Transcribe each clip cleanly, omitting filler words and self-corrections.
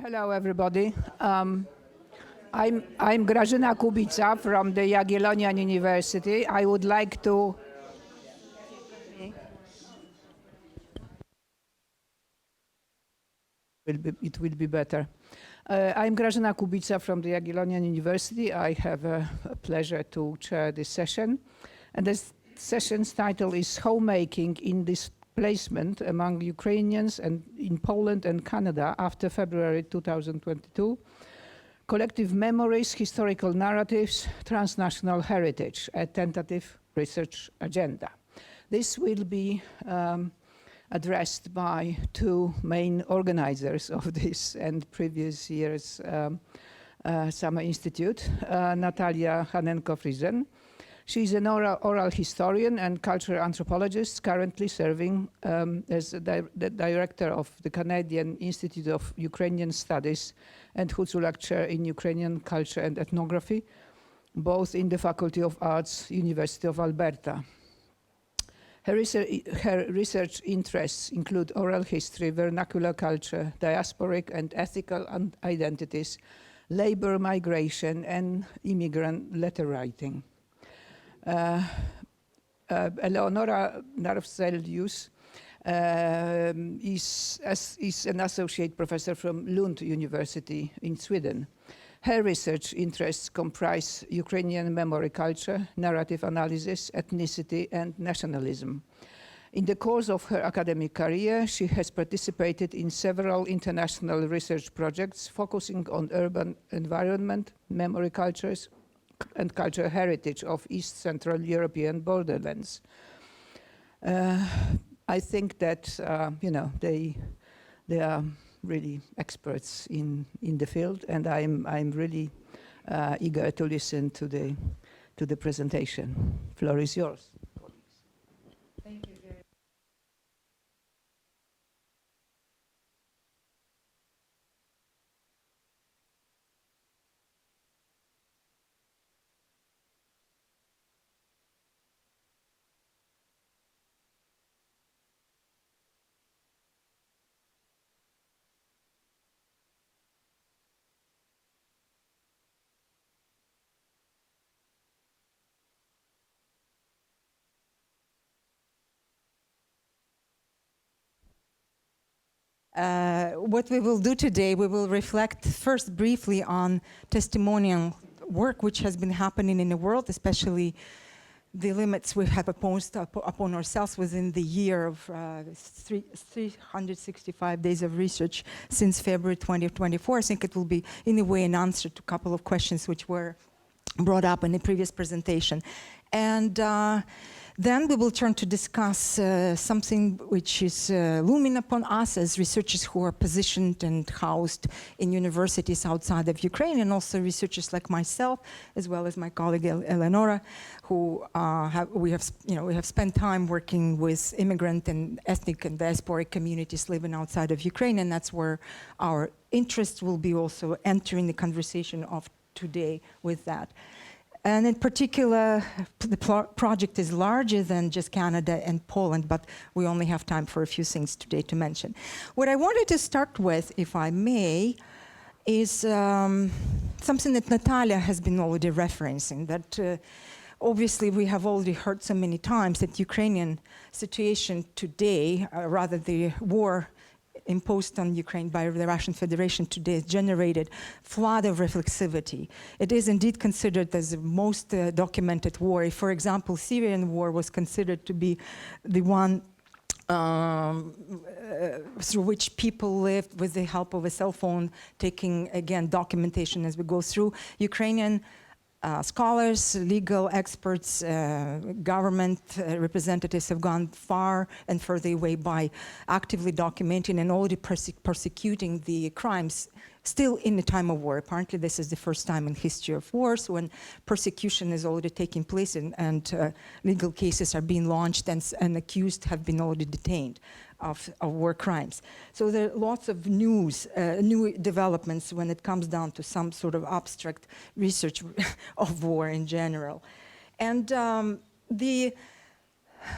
Hello, everybody. I'm Grażyna Kubica from the Jagiellonian University. I would like to... It will be better. I'm Grażyna Kubica from the Jagiellonian University. I have a pleasure to chair this session. And this session's title is Homemaking in Displacement among Ukrainians and in Poland and Canada after February 2022. Collective Memories, Historical Narratives, Transnational Heritage, a tentative research agenda. This will be addressed by two main organizers of this and previous year's Summer Institute, Natalia Khanenko-Friesen. She's an oral historian and cultural anthropologist, currently serving as the director of the Canadian Institute of Ukrainian Studies and Huculak Chair in Ukrainian Culture and Ethnography, both in the Faculty of Arts, University of Alberta. Her research interests include oral history, vernacular culture, diasporic and ethical identities, labor migration, and immigrant letter writing. Eleonora Narvselius is an associate professor from Lund University in Sweden. Her research interests comprise Ukrainian memory culture, narrative analysis, ethnicity, and nationalism. In the course of her academic career, she has participated in several international research projects focusing on urban environment, memory cultures, and cultural heritage of East Central European borderlands. I think that they are really experts in the field, and I'm really eager to listen to the presentation. Floor is yours. Thank you very much. What we will do today, we will reflect first briefly on testimonial work which has been happening in the world, especially the limits we have imposed upon ourselves within the year of 365 days of research since February 2024. I think it will be, in a way, an answer to a couple of questions which were brought up in the previous presentation. And then we will turn to discuss something which is looming upon us as researchers who are positioned and housed in universities outside of Ukraine, and also researchers like myself, as well as my colleague Eleonora, who we have spent time working with immigrant and ethnic and diasporic communities living outside of Ukraine, and that's where our interest will be also entering the conversation of today with that. And in particular, the project is larger than just Canada and Poland, but we only have time for a few things today to mention. What I wanted to start with, if I may, is something that Natalia has been already referencing, that obviously we have already heard so many times that Ukrainian situation today, rather the war imposed on Ukraine by the Russian Federation today, has generated flood of reflexivity. It is indeed considered as the most documented war. For example, Syrian war was considered to be the one through which people lived with the help of a cell phone, taking, again, documentation as we go through. Ukrainian scholars, legal experts, government representatives have gone far and further away by actively documenting and already persecuting the crimes still in the time of war. Apparently this is the first time in history of wars when persecution is already taking place and legal cases are being launched and accused have been already detained of war crimes. So there are lots of new developments when it comes down to some sort of abstract research of war in general. And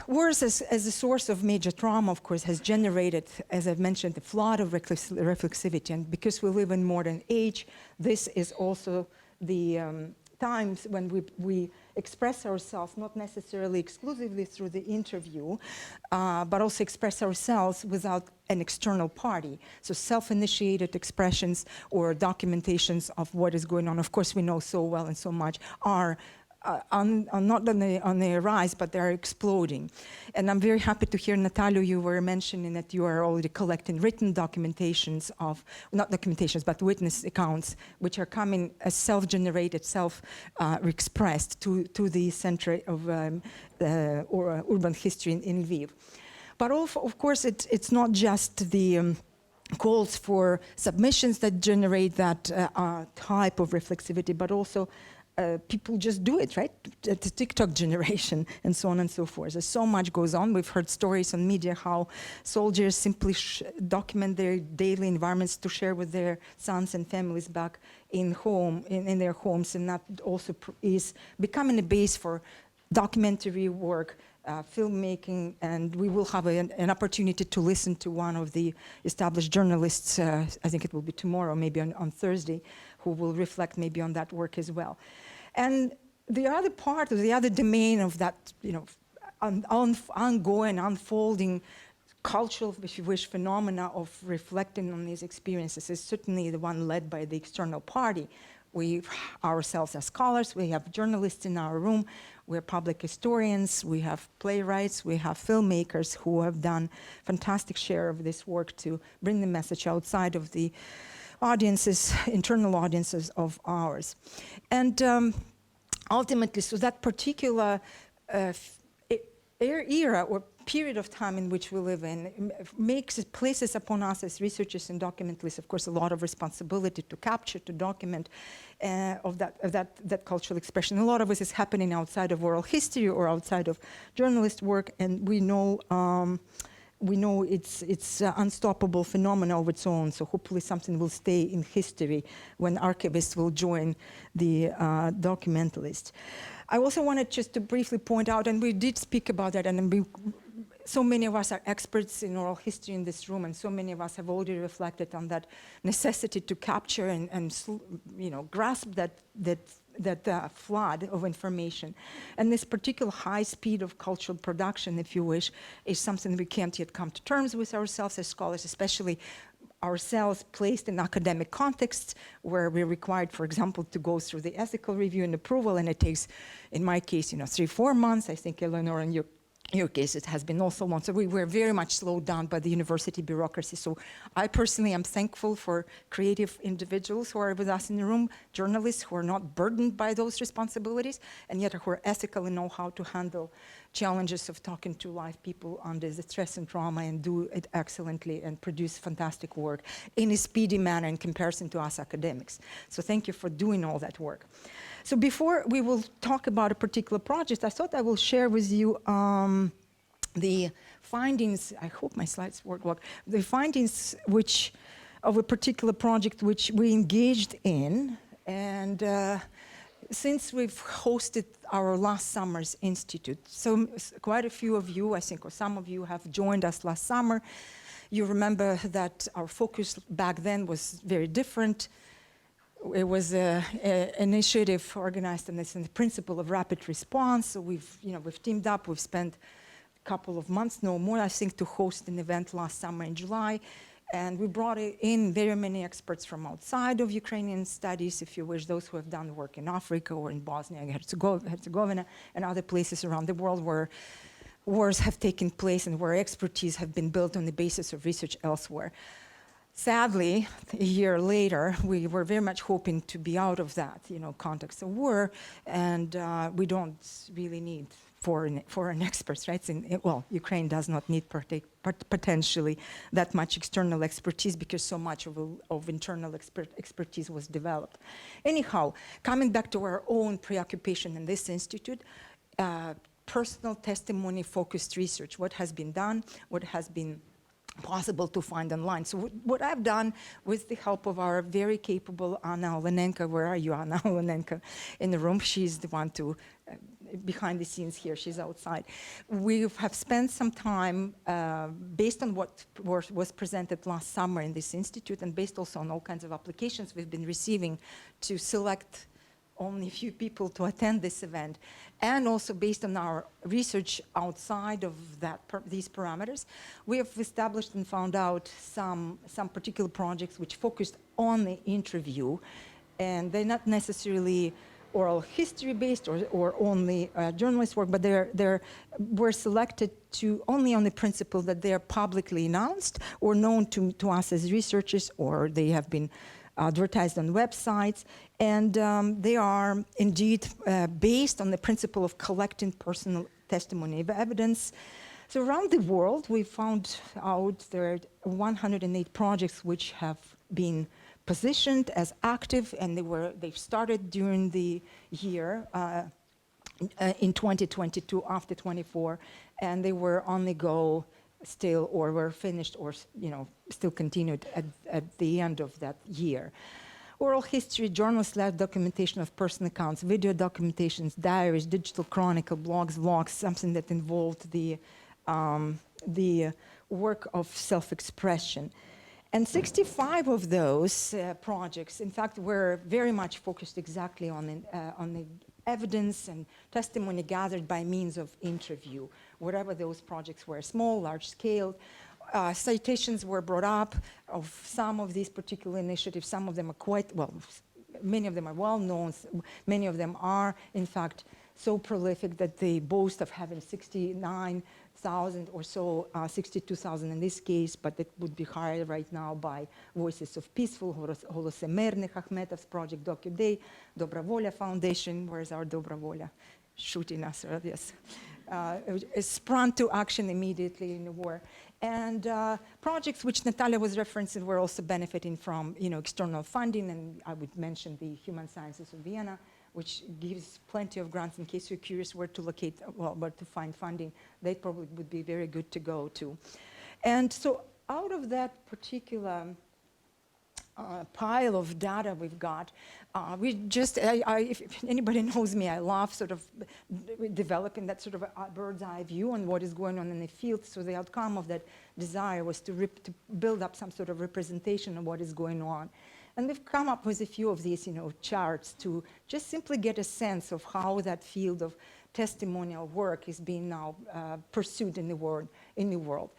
Wars as a source of major trauma, of course, has generated, as I've mentioned, a flood of reflexivity. And because we live in modern age, this is also the times when we express ourselves, not necessarily exclusively through the interview, but also express ourselves without an external party. So self-initiated expressions or documentations of what is going on, of course we know so well and so much, are not on the rise, but they're exploding. And I'm very happy to hear, Natalia, you were mentioning that you are already collecting written documentations of, not documentations, but witness accounts, which are coming as self-generated, self-expressed to the center of urban history in Lviv. But of course, it's not just the calls for submissions that generate that type of reflexivity, but also people just do it, right? The TikTok generation and so on and so forth. There's so much goes on. We've heard stories on media how soldiers simply document their daily environments to share with their sons and families back in their homes, and that also is becoming a base for documentary work, filmmaking, and we will have an opportunity to listen to one of the established journalists, I think it will be tomorrow, maybe on Thursday, who will reflect maybe on that work as well. And the other part of the other domain of that, ongoing, unfolding cultural, if you wish, phenomena of reflecting on these experiences is certainly the one led by the external party. We ourselves as scholars, we have journalists in our room, we're public historians, we have playwrights, we have filmmakers who have done fantastic share of this work to bring the message outside of the audiences, internal audiences of ours. And ultimately, so that particular era or period of time in which we live in places upon us as researchers and documentalists, of course, a lot of responsibility to capture, to document of that cultural expression. A lot of this is happening outside of oral history or outside of journalist work, and we know it's unstoppable phenomena of its own, so hopefully something will stay in history when archivists will join the documentalists. I also wanted just to briefly point out, and we did speak about that, and so many of us are experts in oral history in this room, and so many of us have already reflected on that necessity to capture and grasp that flood of information. And this particular high speed of cultural production, if you wish, is something we can't yet come to terms with ourselves as scholars, especially ourselves placed in academic contexts where we're required, for example, to go through the ethical review and approval, and it takes, in my case, 3-4 months. I think, Eleonora, in your case, it has been also long. So we were very much slowed down by the university bureaucracy. So I personally am thankful for creative individuals who are with us in the room, journalists who are not burdened by those responsibilities, and yet who are ethical and know how to handle challenges of talking to live people under the stress and trauma and do it excellently and produce fantastic work in a speedy manner in comparison to us academics. So thank you for doing all that work. So before we will talk about a particular project, I thought I will share with you the findings, I hope my slides work, the findings of a particular project which we engaged in. And since we've hosted our last summer's institute, so quite a few of you, I think, or some of you have joined us last summer. You remember that our focus back then was very different. It was an initiative organized on the principle of rapid response. So we've teamed up. We've spent a couple of months, no more, I think, to host an event last summer in July. And we brought in very many experts from outside of Ukrainian studies, if you wish, those who have done work in Africa or in Bosnia and Herzegovina and other places around the world where wars have taken place and where expertise have been built on the basis of research elsewhere. Sadly, a year later, we were very much hoping to be out of that, context of war, and we don't really need foreign experts, right? Well, Ukraine does not need potentially that much external expertise because so much of internal expertise was developed. Anyhow, coming back to our own preoccupation in this institute, personal testimony-focused research, what has been done, what has been possible to find online. So what I've done with the help of our very capable Anna Olenenko, where are you, Anna Olenenko, in the room? She's the one to, behind the scenes here, she's outside. We have spent some time based on what was presented last summer in this institute and based also on all kinds of applications we've been receiving to select only a few people to attend this event, and also based on our research outside of these parameters, we have established and found out some particular projects which focused on the interview, and they're not necessarily oral history based or only journalist work, but were selected to only on the principle that they are publicly announced or known to us as researchers, or they have been advertised on websites, and they are indeed based on the principle of collecting personal testimony of evidence. So around the world, we found out there are 108 projects which have been positioned as active, and they've started during the year in 2022 after 24, and they were on the go still, or were finished, or still continued at the end of that year. Oral history, journalist-led documentation of personal accounts, video documentations, diaries, digital chronicle, blogs, vlogs, something that involved the work of self-expression. And 65 of those projects, in fact, were very much focused exactly on the evidence and testimony gathered by means of interview, whatever those projects were, small, large scale. Citations were brought up of some of these particular initiatives. Some of them are quite, well, many of them are well known. Many of them are, in fact, so prolific that they boast of having 69,000 or so, 62,000 in this case, but it would be higher right now by Voices of Peaceful, Голоси Мирних, Akhmetov's project DocuDay, Dobra Volya Foundation, where's our Dobra Volya? Shooting us, yes. Sprung to action immediately in the war. And projects which Natalia was referencing were also benefiting from external funding, and I would mention the Human Sciences of Vienna, which gives plenty of grants in case you're curious where to locate, well, where to find funding. They probably would be very good to go to. And so out of that particular pile of data we've got, if anybody knows me, I love sort of developing that sort of a bird's eye view on what is going on in the field. So the outcome of that desire was to build up some sort of representation of what is going on. And we've come up with a few of these, charts to just simply get a sense of how that field of testimonial work is being now pursued in the world.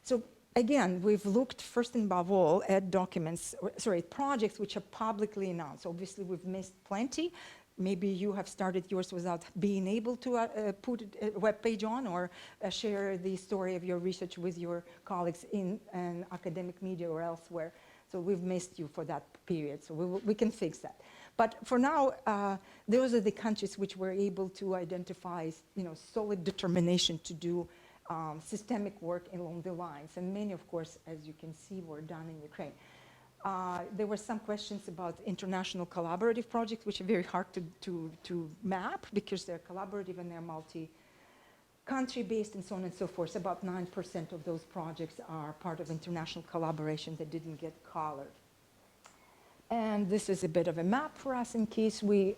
So again, we've looked first and above all at projects which are publicly announced. Obviously, we've missed plenty. Maybe you have started yours without being able to put a web page on or share the story of your research with your colleagues in an academic media or elsewhere. So we've missed you for that period, so we can fix that. But for now, those are the countries which were able to identify, solid determination to do systemic work along the lines. And many, of course, as you can see, were done in Ukraine. There were some questions about international collaborative projects, which are very hard to map because they're collaborative and they're multi-country based and so on and so forth. About 9% of those projects are part of international collaboration that didn't get colored. And this is a bit of a map for us in case we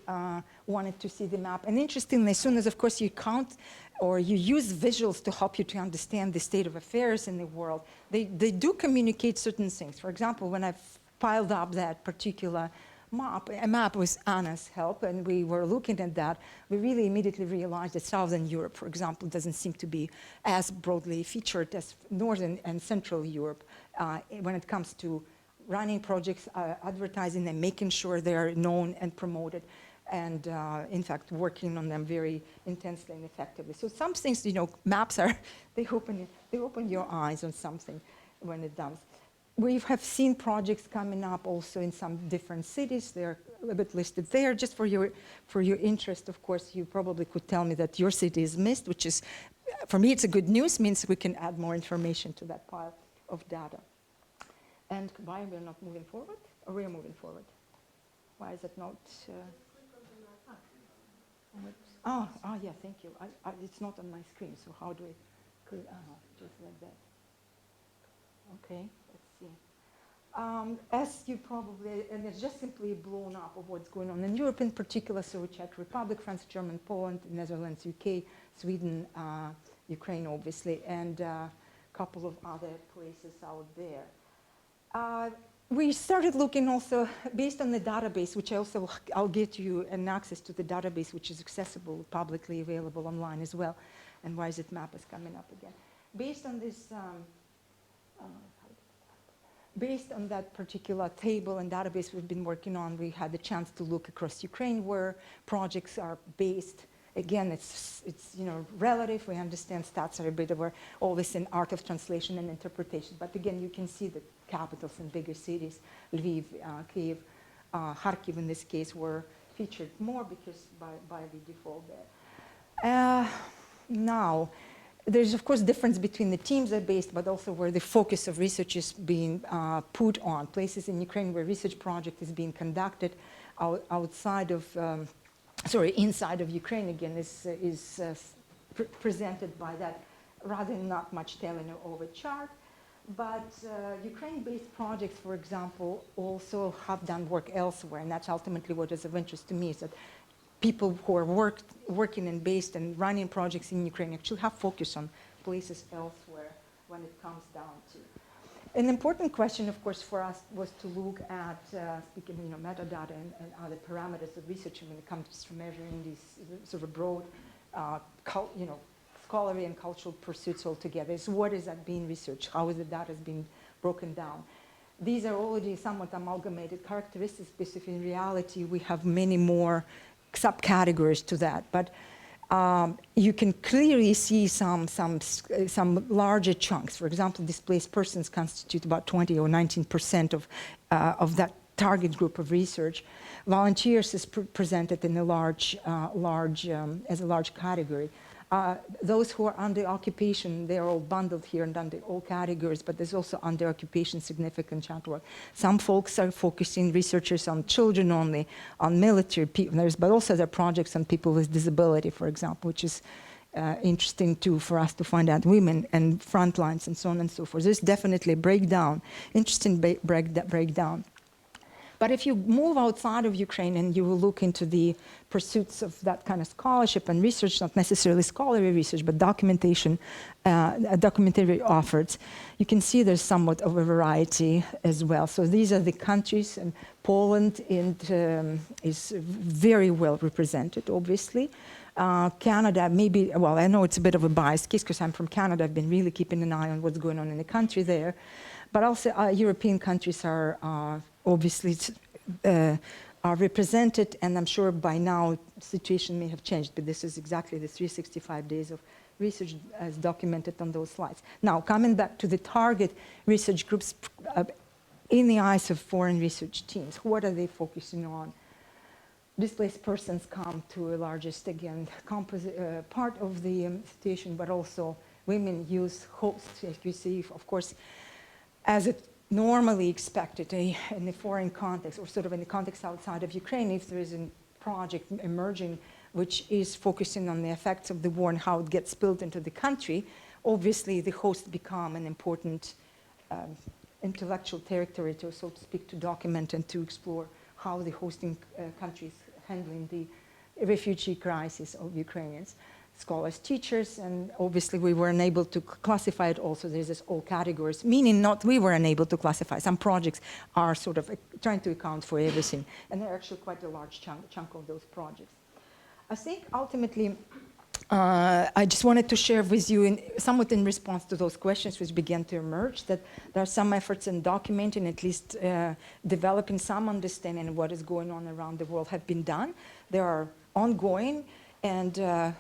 wanted to see the map. And interestingly, as soon as, of course, you count or you use visuals to help you to understand the state of affairs in the world, they do communicate certain things. For example, when I piled up that particular a map with Anna's help, and we were looking at that, we really immediately realized that Southern Europe, for example, doesn't seem to be as broadly featured as Northern and Central Europe when it comes to running projects, advertising them, making sure they are known and promoted, and in fact, working on them very intensely and effectively. So some things, maps are, they open your eyes on something when it does. We have seen projects coming up also in some different cities. They're a bit listed there. Just for your interest, of course, you probably could tell me that your city is missed, which is, for me, it's a good news, means we can add more information to that pile of data. And why we're not moving forward? Or we are moving forward? Why is it not? Oh, yeah, thank you. It's not on my screen, so how do I? Just like that. Okay, let's see. As you probably, and it's just simply blown up of what's going on in Europe in particular, so Czech Republic, France, Germany, Poland, Netherlands, UK, Sweden, Ukraine, obviously, and a couple of other places out there. We started looking also based on the database, which I'll get you an access to the database, which is accessible, publicly available online as well. And why is it map is coming up again? Based on this, based on that particular table and database we've been working on, we had the chance to look across Ukraine where projects are based. Again, it's relative. We understand stats are a bit of always an art of translation and interpretation. But again, you can see the capitals in bigger cities, Lviv, Kyiv, Kharkiv in this case were featured more because by the default there. Now, there's of course difference between the teams are based, but also where the focus of research is being put on. Places in Ukraine where research project is being conducted outside of, inside of Ukraine again is presented by that rather not much telling over chart. But Ukraine-based projects, for example, also have done work elsewhere, and that's ultimately what is of interest to me, is that people who are working and based and running projects in Ukraine actually have focus on places elsewhere when it comes down to. An important question, of course, for us was to look at, speaking, metadata and other parameters of research when it comes to measuring these sort of broad, scholarly and cultural pursuits altogether. So what is that being researched? How is the data being broken down? These are already somewhat amalgamated characteristics, because in reality we have many more subcategories to that. But you can clearly see some larger chunks. For example, displaced persons constitute about 20 or 19% of that target group of research. Volunteers is presented in as a large category. Those who are under occupation, they're all bundled here and under all categories, but there's also under occupation significant chunk work. Some folks are focusing researchers on children only, on military people, but also there are projects on people with disability, for example, which is interesting too for us to find out, women and front lines and so on and so forth. There's definitely a breakdown, interesting breakdown. But if you move outside of Ukraine and you will look into the pursuits of that kind of scholarship and research, not necessarily scholarly research, but documentation, documentary efforts, you can see there's somewhat of a variety as well. So these are the countries, and Poland is very well represented, obviously. Canada, maybe, well, I know it's a bit of a biased case because I'm from Canada. I've been really keeping an eye on what's going on in the country there. But also European countries are obviously are represented, and I'm sure by now the situation may have changed, but this is exactly the 365 days of research as documented on those slides. Now, coming back to the target research groups in the eyes of foreign research teams, what are they focusing on? Displaced persons come to a largest, again, part of the situation, but also women, youth, hosts, as you see, of course, as it normally expected in the foreign context, or sort of in the context outside of Ukraine, if there is a project emerging which is focusing on the effects of the war and how it gets spilled into the country, obviously the host become an important intellectual territory, to, so to speak, to document and to explore how the hosting countries handling the refugee crisis of Ukrainians. Scholars, teachers, and obviously we were unable to classify it also. There's this all categories, meaning not we were unable to classify. Some projects are sort of trying to account for everything, and they're actually quite a large chunk of those projects. I think ultimately, I just wanted to share with you, somewhat in response to those questions which began to emerge, that there are some efforts in documenting, at least developing some understanding of what is going on around the world have been done. They are ongoing, and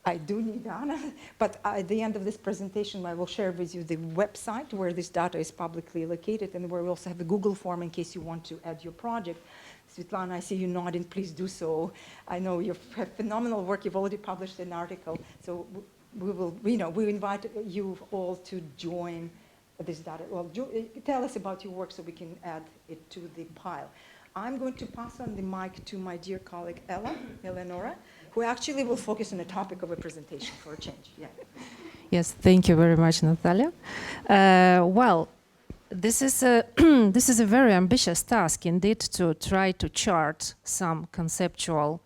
I do need Anna, but at the end of this presentation, I will share with you the website where this data is publicly located, and where we also have a Google form in case you want to add your project. Svetlana, I see you nodding, please do so. I know you have phenomenal work, you've already published an article, so we invite you all to join this data. Well, tell us about your work so we can add it to the pile. I'm going to pass on the mic to my dear colleague, Eleonora, who actually will focus on the topic of a presentation for a change. Yeah. Yes, thank you very much, Natalia. Well, This is a this is a very ambitious task indeed, to try to chart some conceptual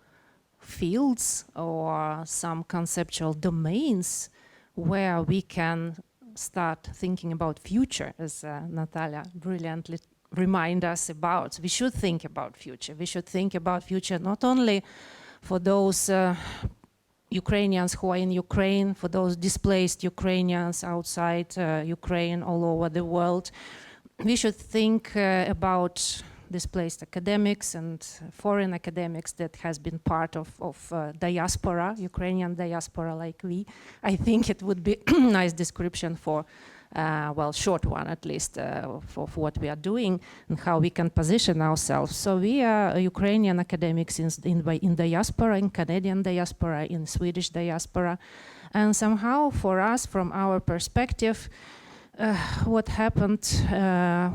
fields or some conceptual domains where we can start thinking about future, as Natalia brilliantly remind us about. We should think about future. We should think about future not only for those Ukrainians who are in Ukraine, for those displaced Ukrainians outside Ukraine, all over the world. We should think about displaced academics and foreign academics that has been part of diaspora, Ukrainian diaspora like we. I think it would be a nice description for, well, short one at least, for what we are doing and how we can position ourselves. So we are Ukrainian academics in diaspora, in Canadian diaspora, in Swedish diaspora. And somehow for us, from our perspective, what happened,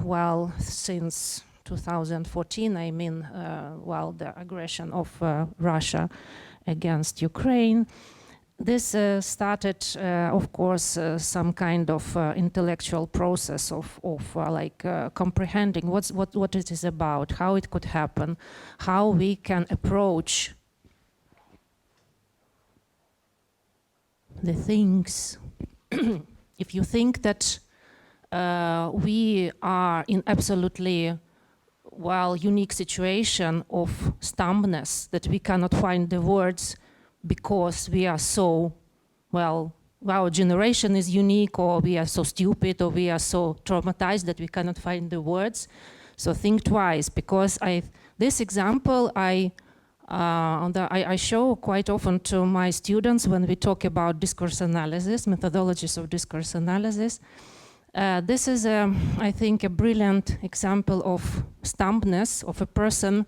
well, since 2014, I mean, well, the aggression of Russia against Ukraine. This started, of course, some kind of intellectual process of like comprehending what it is about, how it could happen, how we can approach the things. If you think that we are in absolutely, well, unique situation of stumpness, that we cannot find the words because we are so, well, our generation is unique, or we are so stupid, or we are so traumatized that we cannot find the words. So think twice, because this example I show quite often to my students when we talk about discourse analysis, methodologies of discourse analysis. This is, I think, a brilliant example of stumpness of a person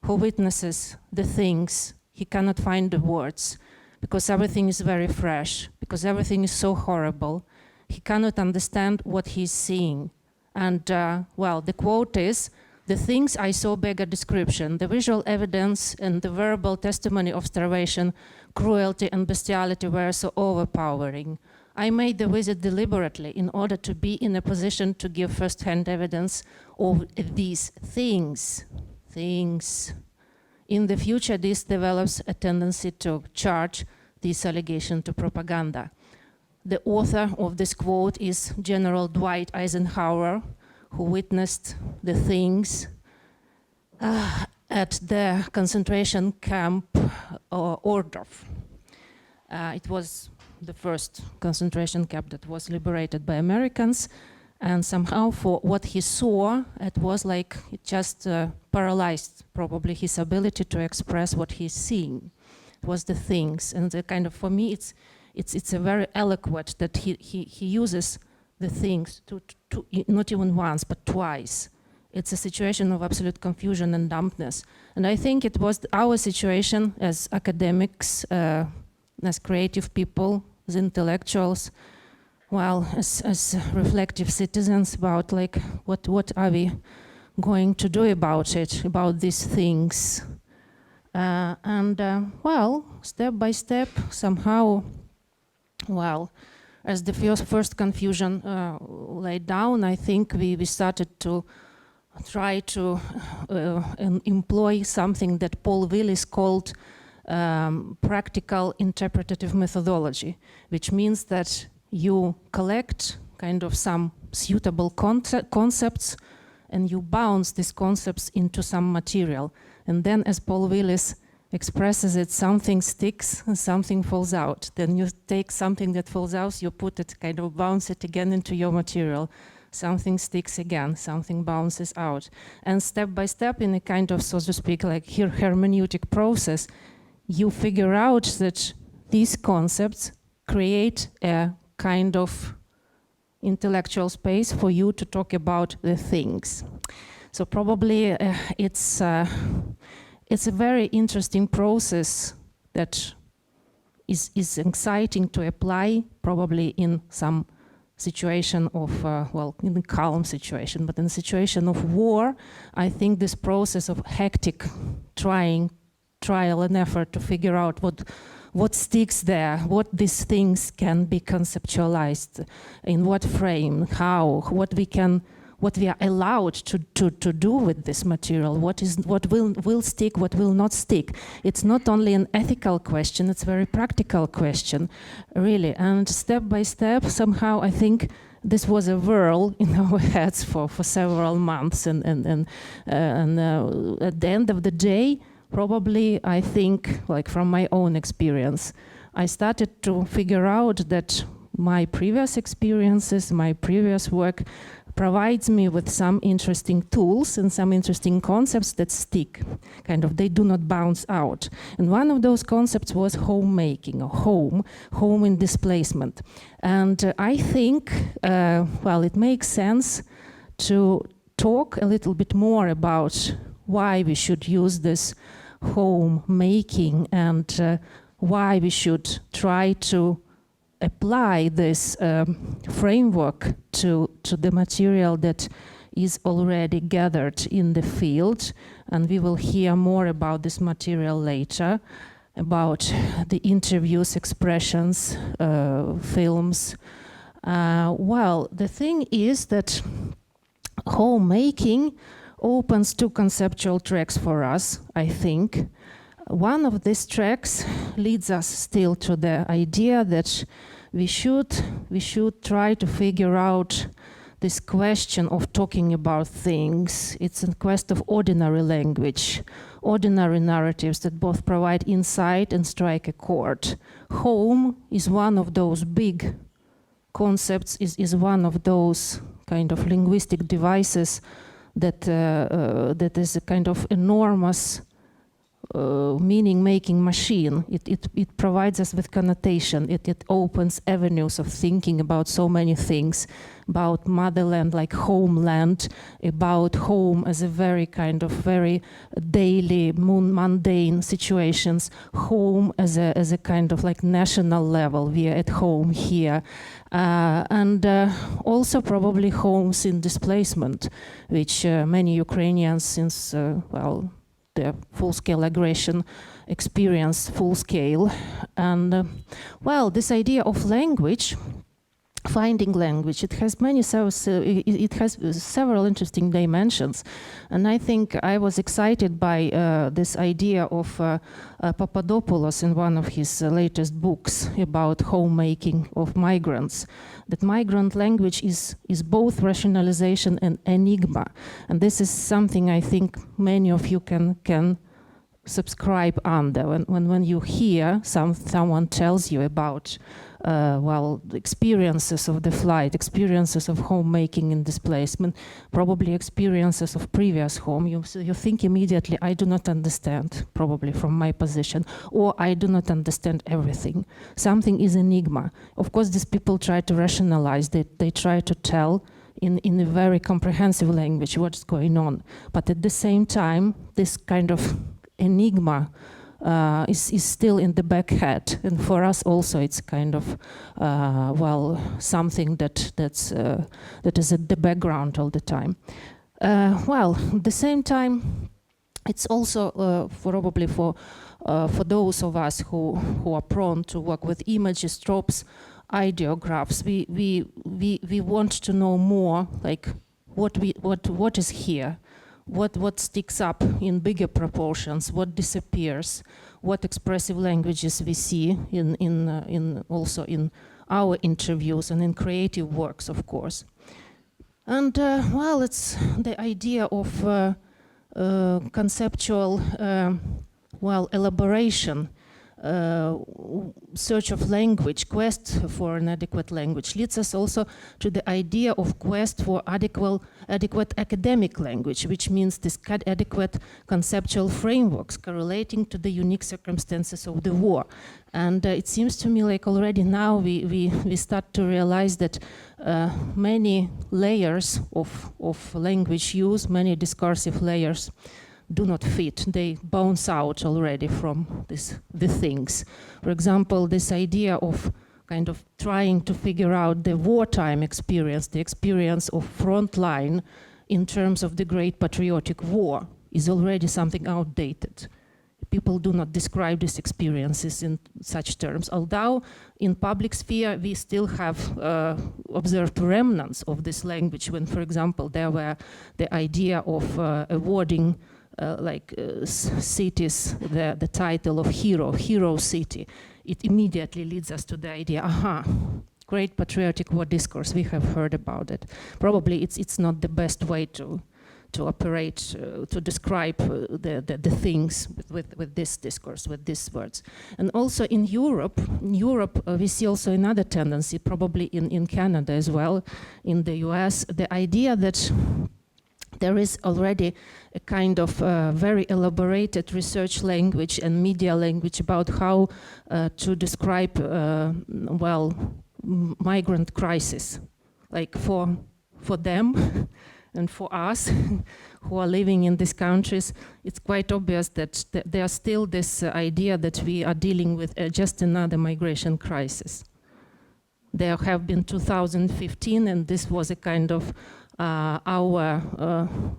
who witnesses the things. He cannot find the words because everything is very fresh, because everything is so horrible. He cannot understand what he's seeing. And, well, the quote is, "The things I saw beg a description. The visual evidence and the verbal testimony of starvation, cruelty and bestiality were so overpowering. I made the visit deliberately in order to be in a position to give first-hand evidence of these things. In the future, this develops a tendency to charge this allegation to propaganda." The author of this quote is General Dwight Eisenhower, who witnessed the things at the concentration camp Ohrdruf. It was the first concentration camp that was liberated by Americans, and somehow for what he saw, it was like it just paralyzed probably his ability to express what he's seeing. It was the things, and the kind of, for me, it's a very eloquent that he uses the things to not even once but twice. It's a situation of absolute confusion and dumbness, and I think it was our situation as academics, as creative people, as intellectuals, well, as reflective citizens, about like what are we going to do about it, about these things, well, step by step, somehow, well, as the first confusion laid down, I think we started to try to employ something that Paul Willis called practical interpretative methodology, which means that you collect kind of some suitable concepts and you bounce these concepts into some material. And then, as Paul Willis expresses it, something sticks and something falls out. Then you take something that falls out, you put it, kind of bounce it again into your material. Something sticks again, something bounces out. And step by step, in a kind of, so to speak, like hermeneutic process, you figure out that these concepts create a kind of intellectual space for you to talk about the things. So probably it's a very interesting process that is exciting to apply, probably in some situation of, well, in a calm situation, but in a situation of war, I think this process of hectic trial and effort to figure out what sticks there, what these things can be conceptualized, in what frame, how, what we can what we are allowed to do with this material, what will stick, what will not stick. It's not only an ethical question, it's a very practical question, really. And step by step, somehow I think this was a whirl in our heads for several months, and at the end of the day, probably I think, like from my own experience, I started to figure out that my previous experiences, my previous work provides me with some interesting tools and some interesting concepts that stick, kind of, they do not bounce out. And one of those concepts was homemaking, or home in displacement. And I think, well, it makes sense to talk a little bit more about why we should use this homemaking and why we should try to apply this framework to the material that is already gathered in the field. And we will hear more about this material later, about the interviews, expressions, films. Well, the thing is that homemaking opens two conceptual tracks for us, I think. One of these tracks leads us still to the idea that we should try to figure out this question of talking about things. It's a quest of ordinary language, ordinary narratives that both provide insight and strike a chord. Home is one of those big concepts, is one of those kind of linguistic devices that is a kind of enormous meaning-making machine. It provides us with connotation. It opens avenues of thinking about so many things, about motherland like homeland, about home as a very kind of very daily, mundane situations, home as a kind of like national level. We are at home here. And also probably homes in displacement, which many Ukrainians since, well, the full-scale aggression experience full-scale. And well, this idea of language, finding language, it has several interesting dimensions. And I think I was excited by this idea of Papadopoulos in one of his latest books about homemaking of migrants, that migrant language is both rationalization and enigma. And this is something I think many of you can subscribe under. When you hear someone tells you about well, experiences of the flight, experiences of homemaking in displacement, probably experiences of previous home, you think immediately, I do not understand, probably from my position, or I do not understand everything. Something is enigma. Of course, these people try to rationalize, they try to tell in a very comprehensive language what's going on. But at the same time, this kind of enigma is still in the back head, and for us also it's kind of well, something that is at the background all the time. Well, at the same time, it's also probably for those of us who are prone to work with images, tropes, ideographs. We want to know more, like what is here. What sticks up in bigger proportions, what disappears, what expressive languages we see in also in our interviews and in creative works, of course. And well, it's the idea of conceptual well, elaboration, search of language, quest for an adequate language leads us also to the idea of quest for adequate academic language, which means this adequate conceptual frameworks correlating to the unique circumstances of the war. And it seems to me like already now we start to realize that many layers of language use, many discursive layers, do not fit. They bounce out already from the things. For example, this idea of kind of trying to figure out the wartime experience, the experience of frontline in terms of the Great Patriotic War, is already something outdated. people do not describe these experiences in such terms. Although in public sphere we still have observed remnants of this language when, for example, there were the idea of awarding cities the title of hero city. It immediately leads us to the idea, great patriotic war discourse, we have heard about it. Probably it's not the best way to operate, to describe the things with this discourse, with these words. And also in Europe, we see also another tendency, probably in Canada as well, in the US, the idea that there is already a kind of very elaborated research language and media language about how to describe, migrant crisis, like for them and for us who are living in these countries. It's quite obvious that there's still this idea that we are dealing with just another migration crisis. There have been 2015, and this was a kind of our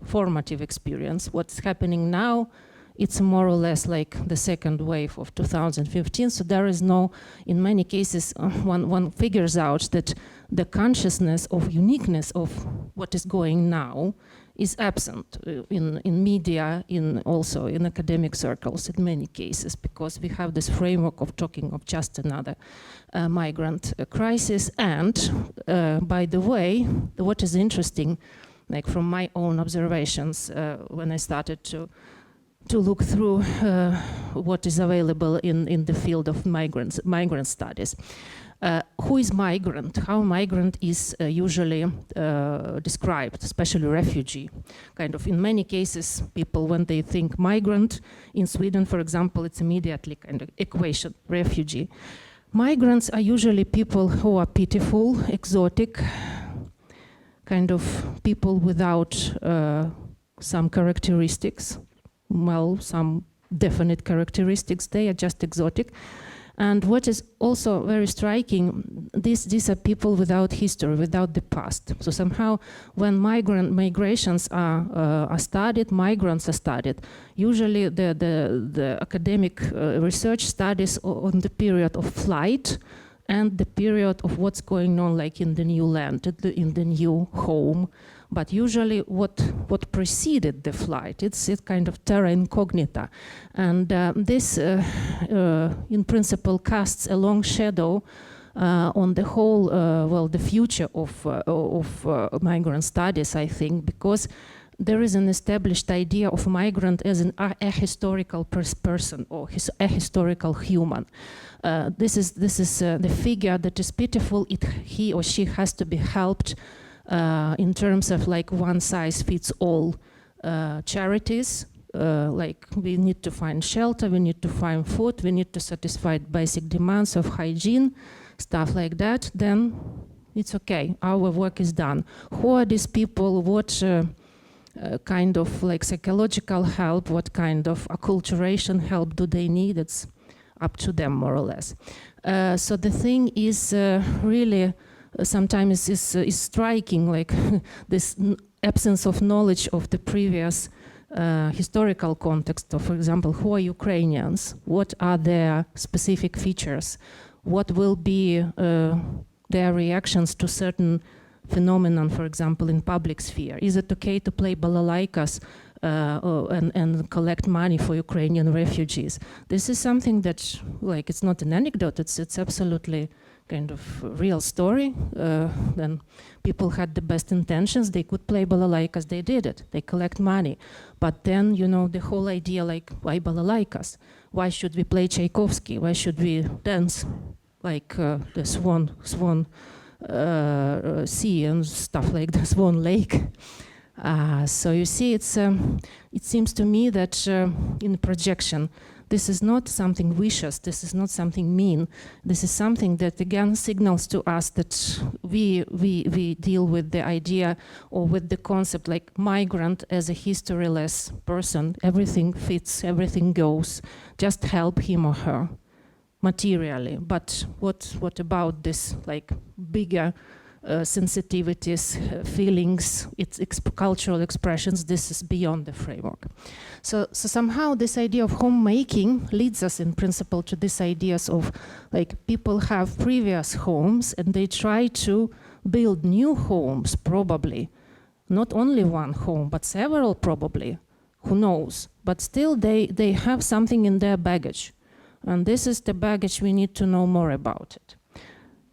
formative experience. What's happening now, it's more or less like the second wave of 2015. So there is no, in many cases, one figures out that the consciousness of uniqueness of what is going now is absent in media, also in academic circles in many cases, because we have this framework of talking of just another migrant crisis. And by the way, what is interesting, like from my own observations, when I started to look through what is available in the field of migrant studies. Who is migrant? How migrant is usually described, especially refugee. Kind of in many cases, people, when they think migrant, in Sweden, for example, it's immediately kind of equation, refugee. Migrants are usually people who are pitiful, exotic, kind of people without some characteristics. Well, some definite characteristics, they are just exotic. And what is also very striking, these are people without history, without the past. So somehow when migrations are studied, migrants are studied, usually the academic research studies on the period of flight and the period of what's going on, like in the new land, in the new home. But usually what preceded the flight, it's kind of terra incognita. And this, in principle, casts a long shadow on the whole, the future of migrant studies, I think, because there is an established idea of migrant as an ahistorical person or a historical human. This is the figure that is pitiful. He or she has to be helped in terms of like one-size-fits-all charities. Like we need to find shelter, we need to find food, we need to satisfy basic demands of hygiene, stuff like that. Then it's okay, our work is done. Who are these people? What kind of like psychological help, what kind of acculturation help do they need? It's up to them, more or less. So the thing is really sometimes is striking, like this absence of knowledge of the previous historical context of, for example, who are Ukrainians? What are their specific features? What will be their reactions to certain phenomenon, for example, in public sphere? Is it okay to play balalaikas and collect money for Ukrainian refugees? This is something that, like, it's not an anecdote, it's absolutely kind of real story. Then people had the best intentions, they could play balalaikas, they did it, they collect money. But then, you know, the whole idea, like, why balalaikas? Why should we play Tchaikovsky? Why should we dance like the Swan Sea and stuff like the Swan Lake? So you see, it seems to me that in projection, this is not something vicious, this is not something mean, this is something that again signals to us that we deal with the idea or with the concept like migrant as a historyless person. Everything fits, everything goes, just help him or her materially. But what about this like bigger sensitivities, feelings, its cultural expressions. This is beyond the framework. So somehow this idea of homemaking leads us in principle to these ideas of like people have previous homes and they try to build new homes, probably. Not only one home, but several probably, who knows. But still they have something in their baggage. And this is the baggage we need to know more about it.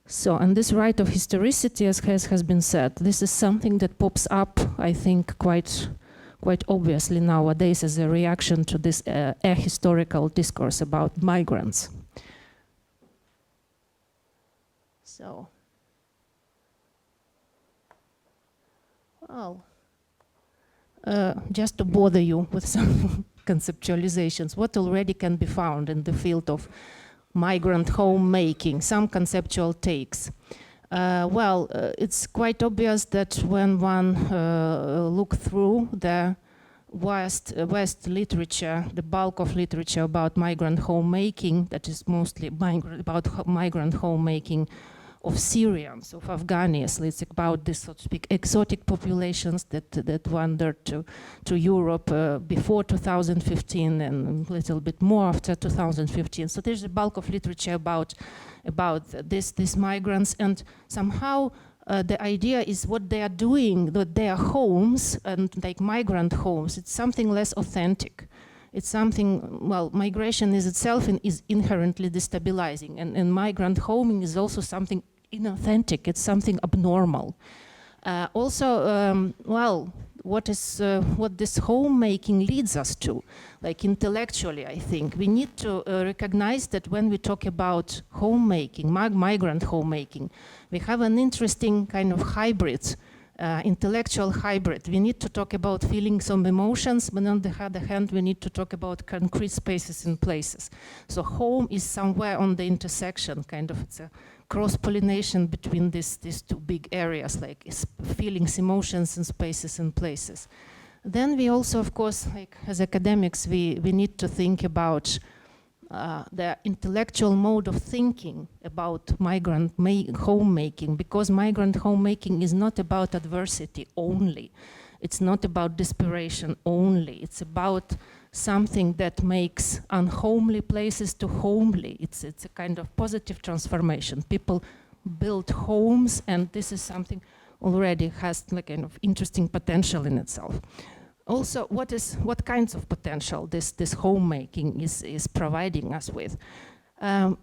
So, and this right of historicity, as has been said, this is something that pops up, I think, quite obviously nowadays as a reaction to this ahistorical discourse about migrants. So, well, just to bother you with some conceptualizations, what already can be found in the field of migrant homemaking, some conceptual takes. It's quite obvious that when one look through the West literature, the bulk of literature about migrant homemaking, that is mostly about migrant homemaking of Syrians, of Afghans. It's about this, so to speak, exotic populations that wandered to Europe before 2015 and a little bit more after 2015. So there's a bulk of literature about these migrants, and somehow the idea is what they are doing, that their homes and like migrant homes, it's something less authentic. It's something, well, migration is itself is inherently destabilizing, and migrant homing is also something inauthentic, it's something abnormal. What this homemaking leads us to, like intellectually, I think, we need to recognize that when we talk about homemaking, migrant homemaking, we have an interesting kind of hybrid, intellectual hybrid. We need to talk about feelings and emotions, but on the other hand, we need to talk about concrete spaces and places. So home is somewhere on the intersection, kind of, it's a cross-pollination between these two big areas, like feelings, emotions, and spaces and places. Then we also, of course, like as academics, we need to think about the intellectual mode of thinking about migrant homemaking, because migrant homemaking is not about adversity only. It's not about desperation only. It's about something that makes unhomely places to homely. It's a kind of positive transformation. People build homes, and this is something already has like kind of interesting potential in itself. Also, what kinds of potential this homemaking is providing us with?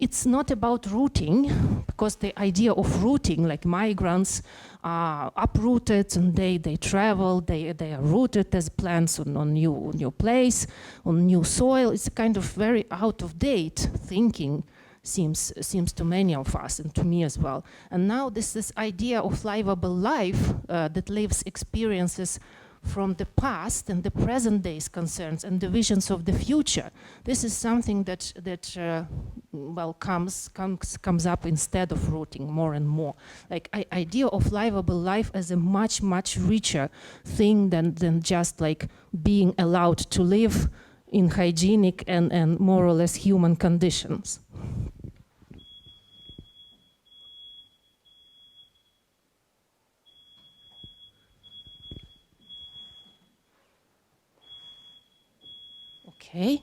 It's not about rooting, because the idea of rooting, like migrants are uprooted and they travel, they are rooted as plants on new place, on new soil. It's a kind of very out of date thinking, seems to many of us and to me as well. And now this idea of livable life that lives experiences from the past and the present day's concerns and the visions of the future. This is something that comes up instead of rooting more and more. Like idea of livable life as a much richer thing than just like being allowed to live in hygienic and more or less human conditions. Okay,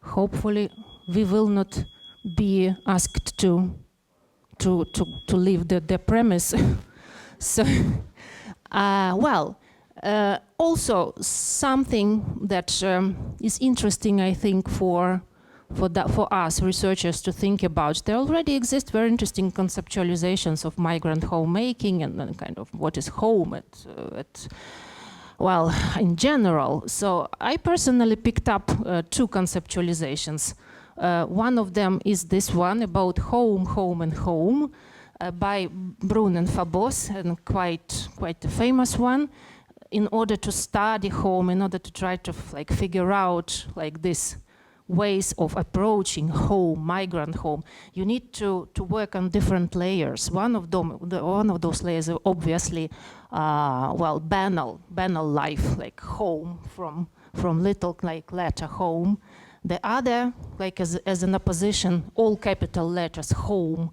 hopefully we will not be asked to leave the premise. So, also something that is interesting, I think, for us researchers to think about. There already exist very interesting conceptualizations of migrant homemaking and kind of what is home in general. So I personally picked up two conceptualizations. One of them is this one about home, and home by Brun and Fabos, and quite a famous one. In order to study home, in order to try to figure out these ways of approaching home, migrant home, you need to work on different layers. One of those layers are obviously banal life, like home from little letter home. The other, as an opposition, all capital letters home,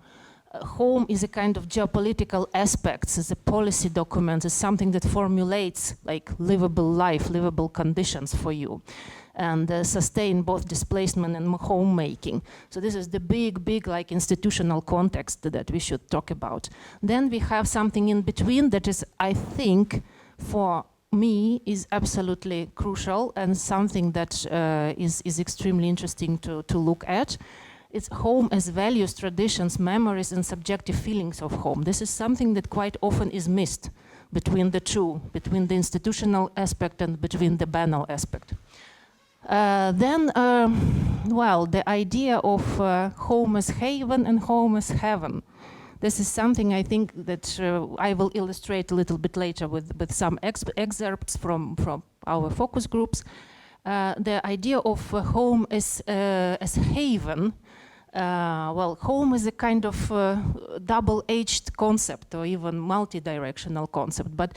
home is a kind of geopolitical aspect, as a policy document, is something that formulates like livable life, livable conditions for you, and sustain both displacement and homemaking. So this is the big like institutional context that we should talk about. Then we have something in between that is, I think, for me, is absolutely crucial and something that is extremely interesting to look at. It's home as values, traditions, memories, and subjective feelings of home. This is something that quite often is missed between the two, between the institutional aspect and between the banal aspect. Well, the idea of home as haven and home as heaven. This is something I think that I will illustrate a little bit later with some excerpts from our focus groups. The idea of home as haven. Well, home is a kind of double-edged concept or even multi-directional concept. But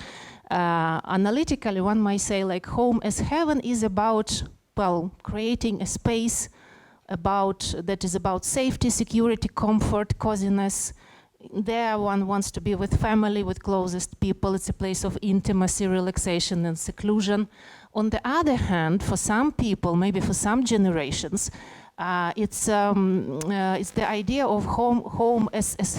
analytically, one might say like home as heaven is about, well, creating a space that is about safety, security, comfort, coziness. There one wants to be with family, with closest people. It's a place of intimacy, relaxation, and seclusion. On the other hand, for some people, maybe for some generations, it's the idea of home as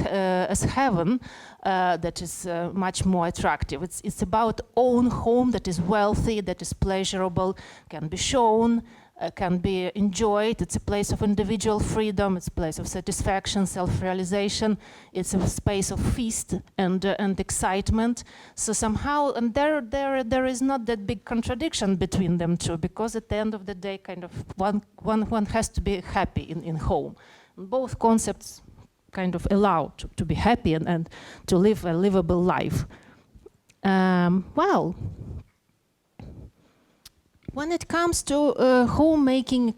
heaven that is much more attractive. It's about own home that is wealthy, that is pleasurable, can be shown, can be enjoyed. It's a place of individual freedom. It's a place of satisfaction, self-realization. It's a space of feast and excitement. So somehow, and there is not that big contradiction between them two, because at the end of the day, kind of one has to be happy in home. Both concepts kind of allow to be happy and to live a livable life. Well. When it comes to homemaking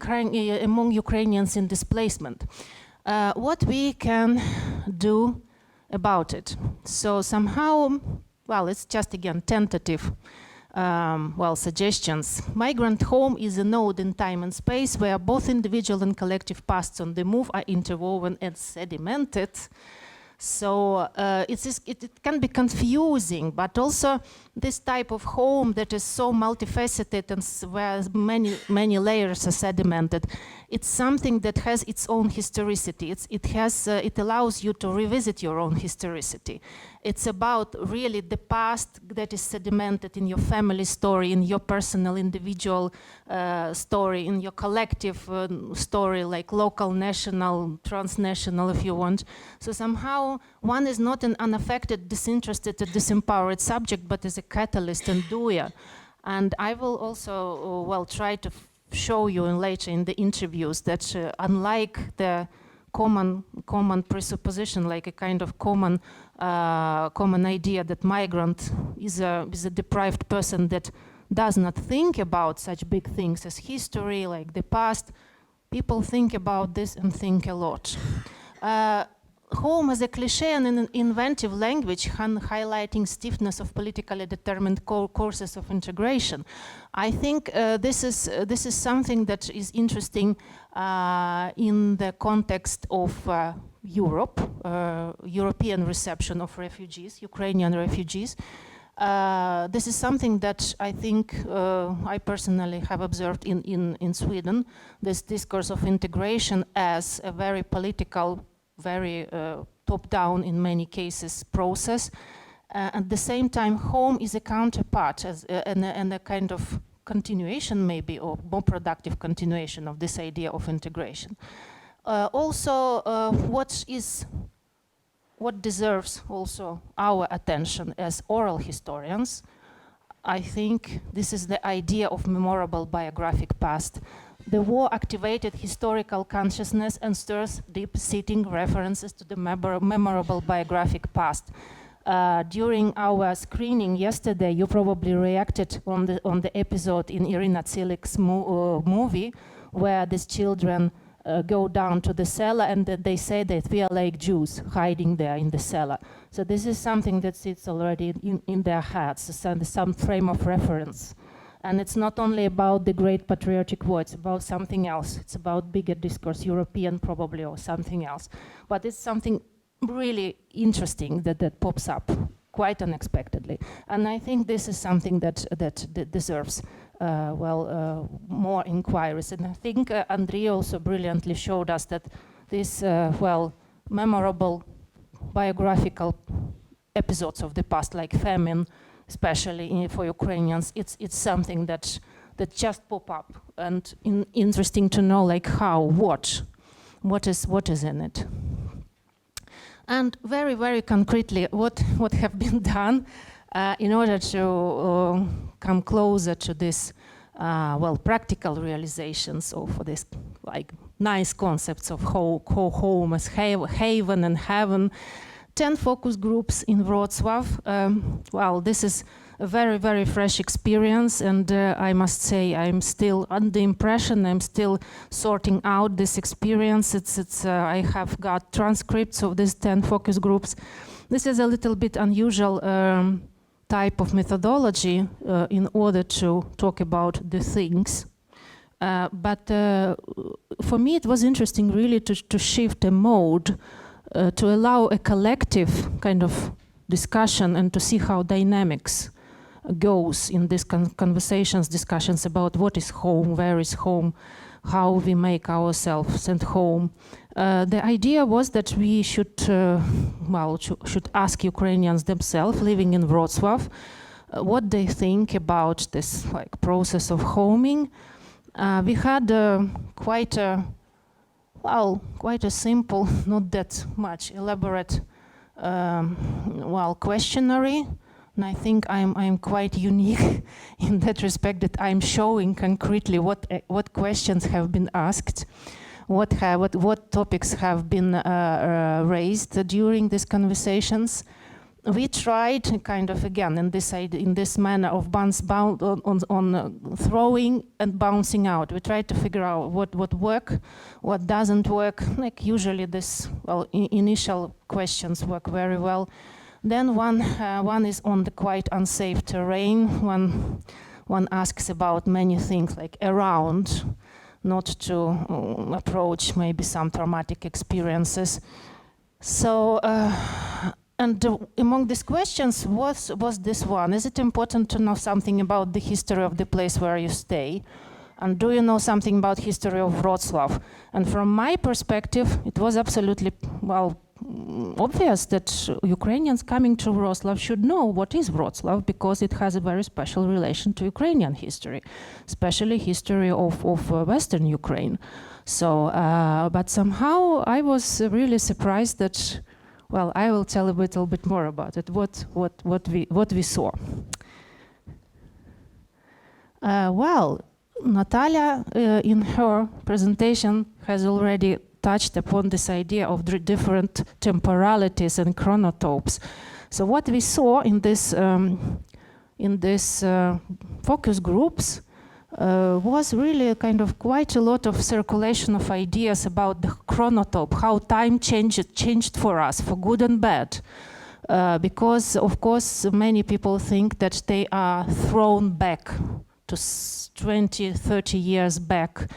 among Ukrainians in displacement, what we can do about it? So somehow, well, it's just again tentative, suggestions. Migrant home is a node in time and space where both individual and collective pasts on the move are interwoven and sedimented. So it can be confusing, but also this type of home that is so multifaceted and where many layers are sedimented, it's something that has its own historicity. It allows you to revisit your own historicity. It's about really the past that is sedimented in your family story, in your personal, individual story, in your collective story, like local, national, transnational, if you want. So somehow one is not an unaffected, disinterested, disempowered subject, but is a catalyst and doer. And I will also, try to show you later in the interviews that unlike the common presupposition, like a kind of common idea that migrant is a deprived person that does not think about such big things as history, like the past, people think about this and think a lot. Home as a cliché and an inventive language highlighting stiffness of politically determined courses of integration. I think this is something that is interesting in the context of Europe, European reception of refugees, Ukrainian refugees. This is something that I think I personally have observed in Sweden, this discourse of integration as a very political, very top-down in many cases process. At the same time, home is a counterpart and a kind of continuation maybe, or more productive continuation of this idea of integration. Also, what deserves also our attention as oral historians, I think this is the idea of memorable biographic past. The war activated historical consciousness and stirs deep-sitting references to the memorable biographic past. During our screening yesterday, you probably reacted on the episode in Irina Tsilik's movie, where these children go down to the cellar and they say that we are like Jews hiding there in the cellar. So this is something that sits already in their heads, some frame of reference. And it's not only about the great patriotic war, it's about something else. It's about bigger discourse, European probably, or something else. But it's something really interesting that pops up quite unexpectedly. And I think this is something that deserves more inquiries. And I think Andrea also brilliantly showed us that these memorable biographical episodes of the past, like famine, especially for Ukrainians, it's something that just pop up, and interesting to know like how, what is in it. And very, very concretely, what have been done in order to come closer to this, practical realizations of this like nice concepts of home as haven and heaven. 10 focus groups in Wrocław. This is a very, very fresh experience, and I must say I'm still under impression. I'm still sorting out this experience. I have got transcripts of these 10 focus groups. This is a little bit unusual type of methodology in order to talk about the things. But for me it was interesting really to shift a mode, to allow a collective kind of discussion and to see how dynamics goes in these discussions about what is home, where is home, how we make ourselves at home. The idea was that we should ask Ukrainians themselves living in Wrocław what they think about this like process of homing. We had quite a simple, not that much elaborate, questionnaire. And I think I'm quite unique in that respect, that I'm showing concretely what questions have been asked, what topics have been raised during these conversations. We tried kind of again in this manner of throwing and bouncing out. We tried to figure out what work, what doesn't work. Like usually this initial questions work very well. Then one is on the quite unsafe terrain. One asks about many things like around, not to approach maybe some traumatic experiences. So. Among these questions was this one: is it important to know something about the history of the place where you stay? And do you know something about history of Wrocław? And from my perspective, it was absolutely obvious that Ukrainians coming to Wrocław should know what is Wrocław, because it has a very special relation to Ukrainian history, especially history of Western Ukraine. So, but somehow I was really surprised that. Well, I will tell a little bit more about it. What we saw. Natalia, in her presentation, has already touched upon this idea of the different temporalities and chronotopes. So what we saw in this focus groups was really kind of quite a lot of circulation of ideas about the chronotope, how time changed for us, for good and bad. Because, of course, many people think that they are thrown back to 20, 30 years back.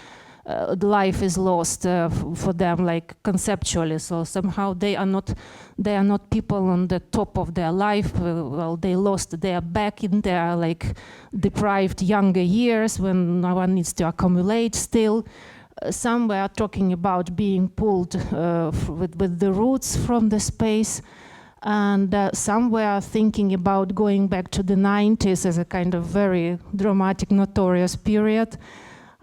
Life is lost for them, like conceptually. So somehow they are not people on the top of their life. They lost. They are back in their like deprived younger years when no one needs to accumulate still. Some were talking about being pulled with the roots from the space, and some were thinking about going back to the 90s as a kind of very dramatic, notorious period.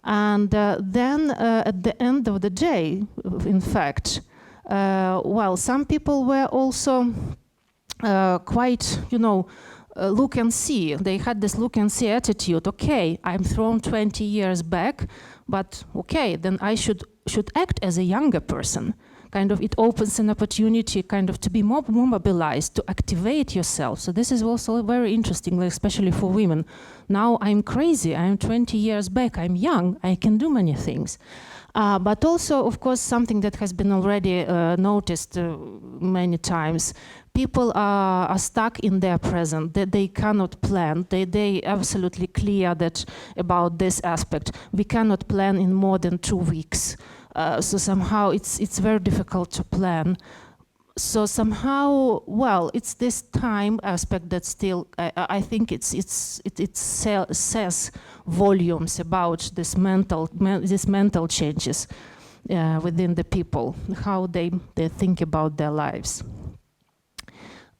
And then at the end of the day, in fact, some people were also quite, look and see. They had this look and see attitude. Okay, I'm thrown 20 years back, but okay, then I should act as a younger person. Kind of, it opens an opportunity kind of to be more mobilized, to activate yourself. So this is also very interesting, especially for women. Now I'm crazy, I'm 20 years back, I'm young, I can do many things. But also, of course, something that has been already noticed many times. People are stuck in their present, that they cannot plan. They absolutely clear that about this aspect. We cannot plan in more than 2 weeks. So somehow it's very difficult to plan. so somehow, well, it's this time aspect that still, I think it says volumes about this these mental changes within the people, how they think about their lives.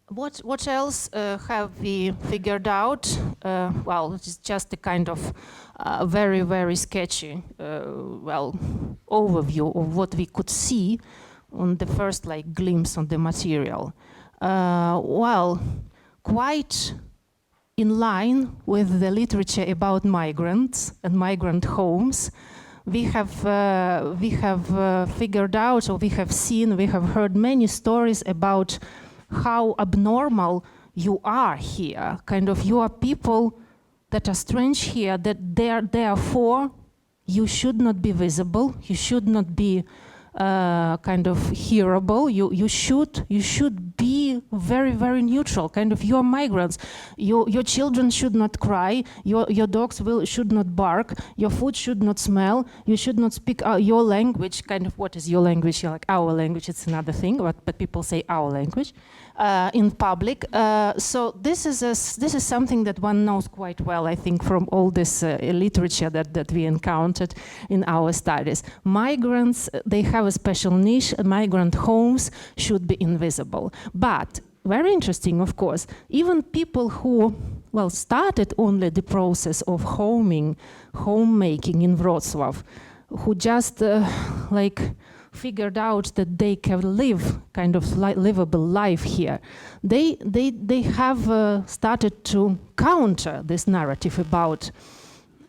What else have we figured out? Well, it's just a kind of very, very sketchy, overview of what we could see on the first glimpse on the material. Well, quite in line with the literature about migrants and migrant homes, we have figured out, or we have heard many stories about how abnormal you are here. Kind of, you are people that are strange here, that therefore you should not be visible, you should not be kind of hearable. You should be very, very neutral. Kind of, you are migrants. Your children should not cry. Your dogs should not bark. Your food should not smell. You should not speak your language. Kind of, what is your language? You're like, our language. It's another thing, but people say our language in public. So this is something that one knows quite well, I think, from all this literature that we encountered in our studies. Migrants, they have a special niche. Migrant homes should be invisible. But very interesting, of course, even people who, well, started only the process of homemaking in Wrocław, who just figured out that they can live kind of livable life here, they have started to counter this narrative about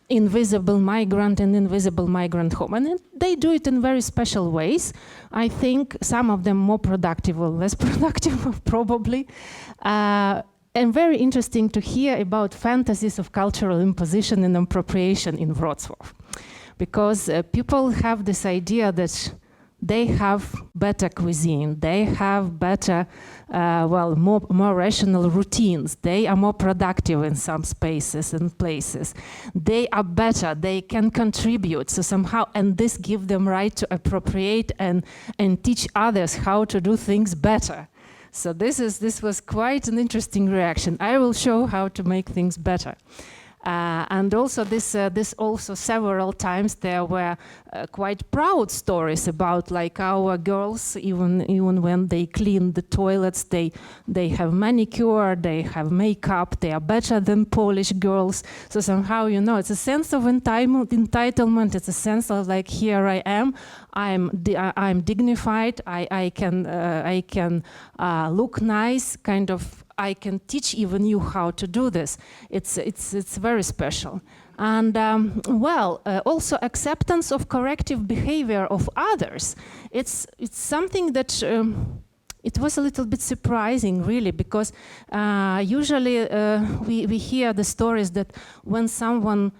invisible migrant and invisible migrant home. And they do it in very special ways. I think some of them more productive or less productive, probably. And very interesting to hear about fantasies of cultural imposition and appropriation in Wrocław. Because people have this idea that they have better cuisine, they have better, more rational routines, they are more productive in some spaces and places, they are better, they can contribute, so somehow, and this gives them right to appropriate and teach others how to do things better. So this was quite an interesting reaction. I will show how to make things better. And also this also several times there were quite proud stories about our girls, even when they clean the toilets, they have manicure, they have makeup, they are better than Polish girls. So somehow, it's a sense of entitlement. It's a sense of here I am, I'm dignified, I can look nice, kind of. I can teach even you how to do this. It's very special. And also acceptance of corrective behavior of others. It's something that it was a little bit surprising, really, because usually we hear the stories that when someone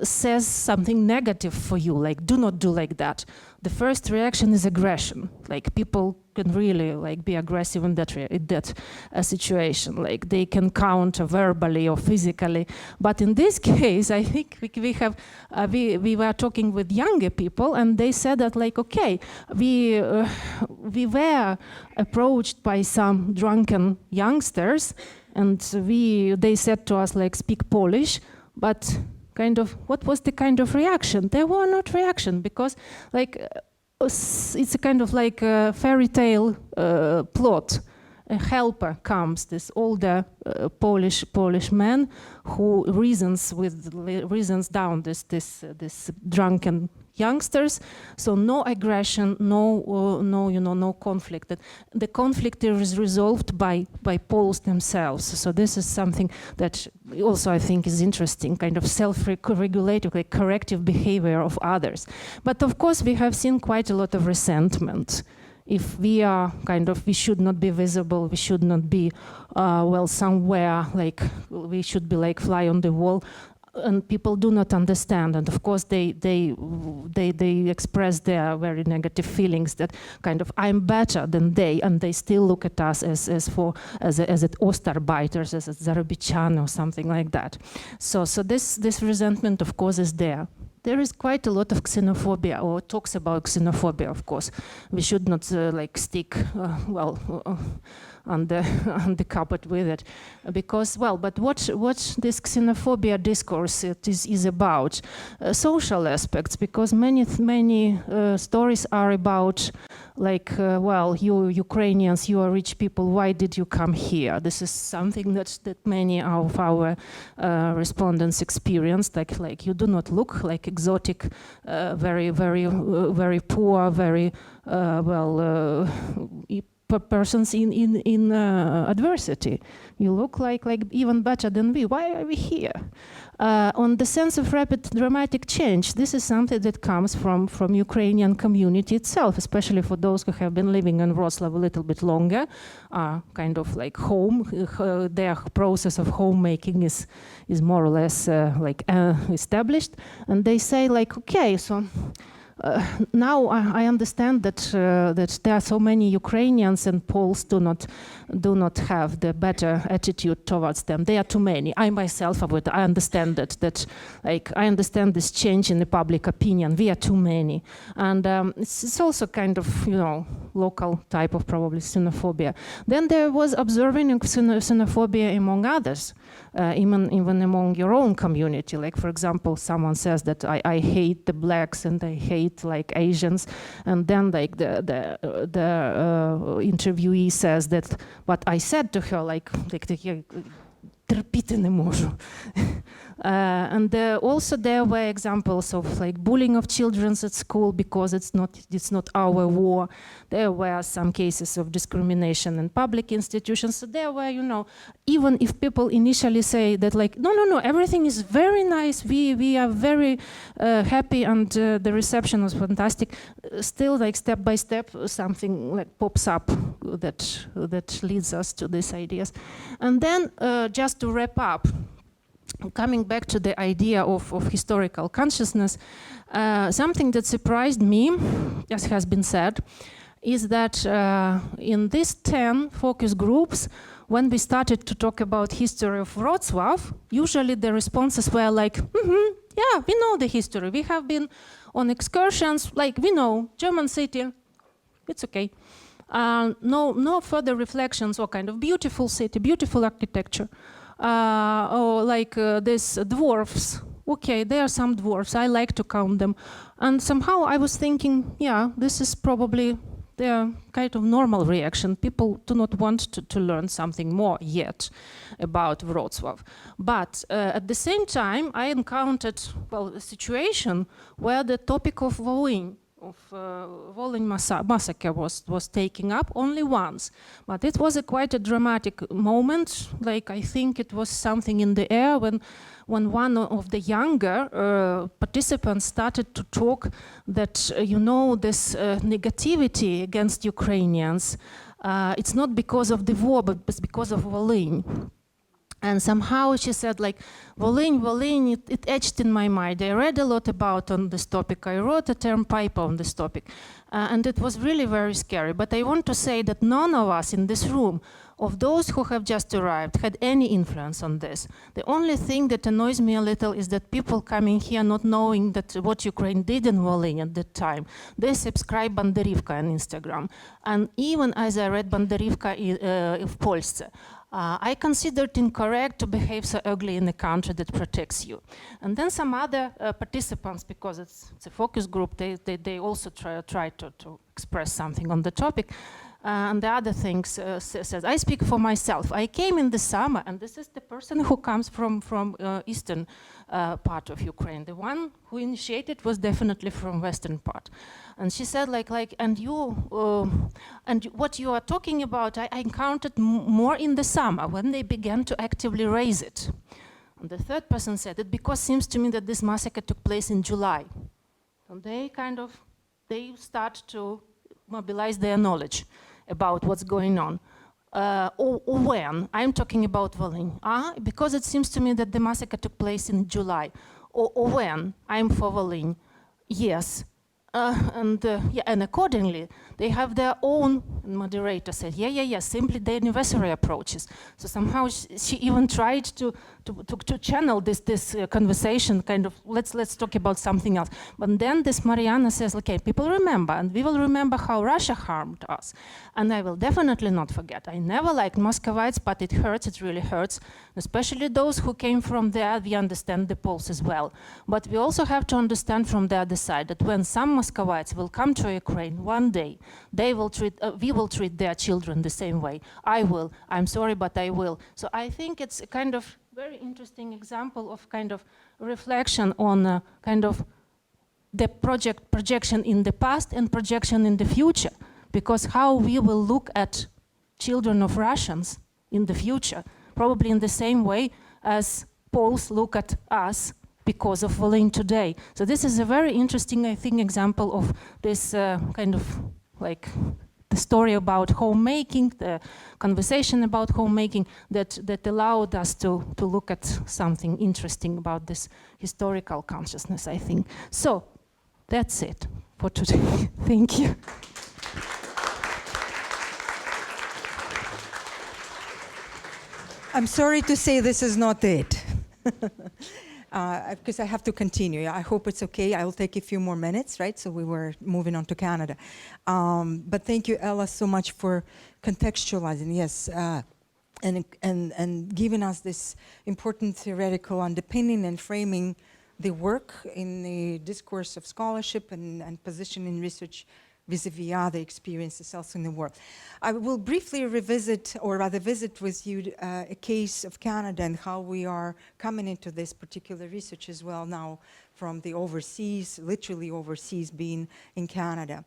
says something negative for you, like do not do like that, the first reaction is aggression. Like people can really be aggressive in that situation. Like they can counter verbally or physically. But in this case, I think we were talking with younger people, and they said that okay, we were approached by some drunken youngsters, and they said to us speak Polish. But kind of, what was the kind of reaction? There were not reaction, because it's a kind of a fairy tale plot. A helper comes, this older Polish man who reasons down this drunken youngsters. So no aggression, no conflict. The conflict is resolved by Poles themselves. So this is something that also I think is interesting, kind of self-regulative, corrective behavior of others. But of course we have seen quite a lot of resentment. If we are we should not be visible, we should not be somewhere, we should be fly on the wall, and people do not understand. And of course they express their very negative feelings that I'm better than they, and they still look at us as Ostarbeiters, as Zarobician or something like that. So this resentment of course is there. there is quite a lot of xenophobia, or talks about xenophobia, of course. We should not like stick, on the carpet with it, because, but what this xenophobia discourse is about? Social aspects, because many stories are about, like, you Ukrainians, you are rich people, why did you come here? This is something that many of our respondents experienced, like you do not look like exotic, very poor, very persons in adversity. You look like even better than we. Why are we here? On the sense of rapid dramatic change, this is something that comes from Ukrainian community itself, especially for those who have been living in Wrocław a little bit longer, kind of like home. Their process of homemaking is more or less established, and they say like, okay, so. Now I understand that there are so many Ukrainians, and Poles do not have the better attitude towards them. There are too many. I myself, I understand that like I understand this change in the public opinion. We are too many, and it's also kind of local type of probably xenophobia. Then there was observing xenophobia among others, even among your own community. Like for example, someone says that I hate the blacks and I hate like Asians, and then like the interviewee says that what I said to her, like терпіти не можу. And also there were examples of like bullying of children at school because it's not our war. There were some cases of discrimination in public institutions. So there were, even if people initially say that like, no, everything is very nice, we are very happy and the reception was fantastic, still like step by step something like pops up that leads us to these ideas. And then just to wrap up, coming back to the idea of historical consciousness, something that surprised me, as has been said, is that in these 10 focus groups, when we started to talk about history of Wrocław, usually the responses were like, yeah, we know the history. We have been on excursions, like we know, German city, it's okay. No further reflections, or kind of beautiful city, beautiful architecture. Or like these dwarfs. Okay, there are some dwarfs. I like to count them. And somehow I was thinking, yeah, this is probably their kind of normal reaction. People do not want to learn something more yet about Wrocław. But at the same time, I encountered, a situation where the topic of Volyn, massacre was taken up only once, but it was quite a dramatic moment. Like I think it was something in the air when one of the younger participants started to talk that this negativity against Ukrainians, it's not because of the war, but it's because of Volyn. And somehow she said, like, Volyn, it etched in my mind. I read a lot about on this topic. I wrote a term paper on this topic. And it was really very scary. But I want to say that none of us in this room, of those who have just arrived, had any influence on this. The only thing that annoys me a little is that people coming here not knowing that what Ukraine did in Volyn at that time. They subscribe Banderivka on Instagram. And even as I read Banderivka в Polsce, I considered incorrect to behave so ugly in a country that protects you. And then some other participants, because it's a focus group, they also try to express something on the topic. And the other things says, I speak for myself. I came in the summer, and this is the person who comes from eastern part of Ukraine. The one who initiated was definitely from western part. And she said, and what you are talking about, I encountered more in the summer when they began to actively raise it. And the third person said it because it seems to me that this massacre took place in July. And they start to mobilize their knowledge about what's going on. Or when, I'm talking about Volyn. Because it seems to me that the massacre took place in July. Or when, I'm for Volyn. Yes. And accordingly, they have their own. Moderator said, simply the anniversary approaches. So somehow she even tried to channel this conversation, kind of let's talk about something else. But then this Mariana says, okay, people remember, and we will remember how Russia harmed us. And I will definitely not forget. I never liked Muscovites, but it hurts, it really hurts. Especially those who came from there, we understand the Poles as well. But we also have to understand from the other side that when some Muscovites will come to Ukraine one day, we will treat their children the same way. I will. I'm sorry, but I will. So I think it's a kind of very interesting example of kind of reflection on kind of the projection in the past and projection in the future, because how we will look at children of Russians in the future, probably in the same way as Poles look at us because of Volyn today. So this is a very interesting, I think, example of this kind of like the story about homemaking, the conversation about homemaking that allowed us to look at something interesting about this historical consciousness, I think. So that's it for today. Thank you. I'm sorry to say this is not it. Because I have to continue. I hope it's okay. I will take a few more minutes, right? So we were moving on to Canada. But thank you, Ella, so much for contextualizing, yes, and giving us this important theoretical underpinning and framing the work in the discourse of scholarship and positioning research vis-a-vis other experiences also in the world. I will briefly revisit, or rather visit with you a case of Canada and how we are coming into this particular research as well now from the overseas, literally overseas, being in Canada.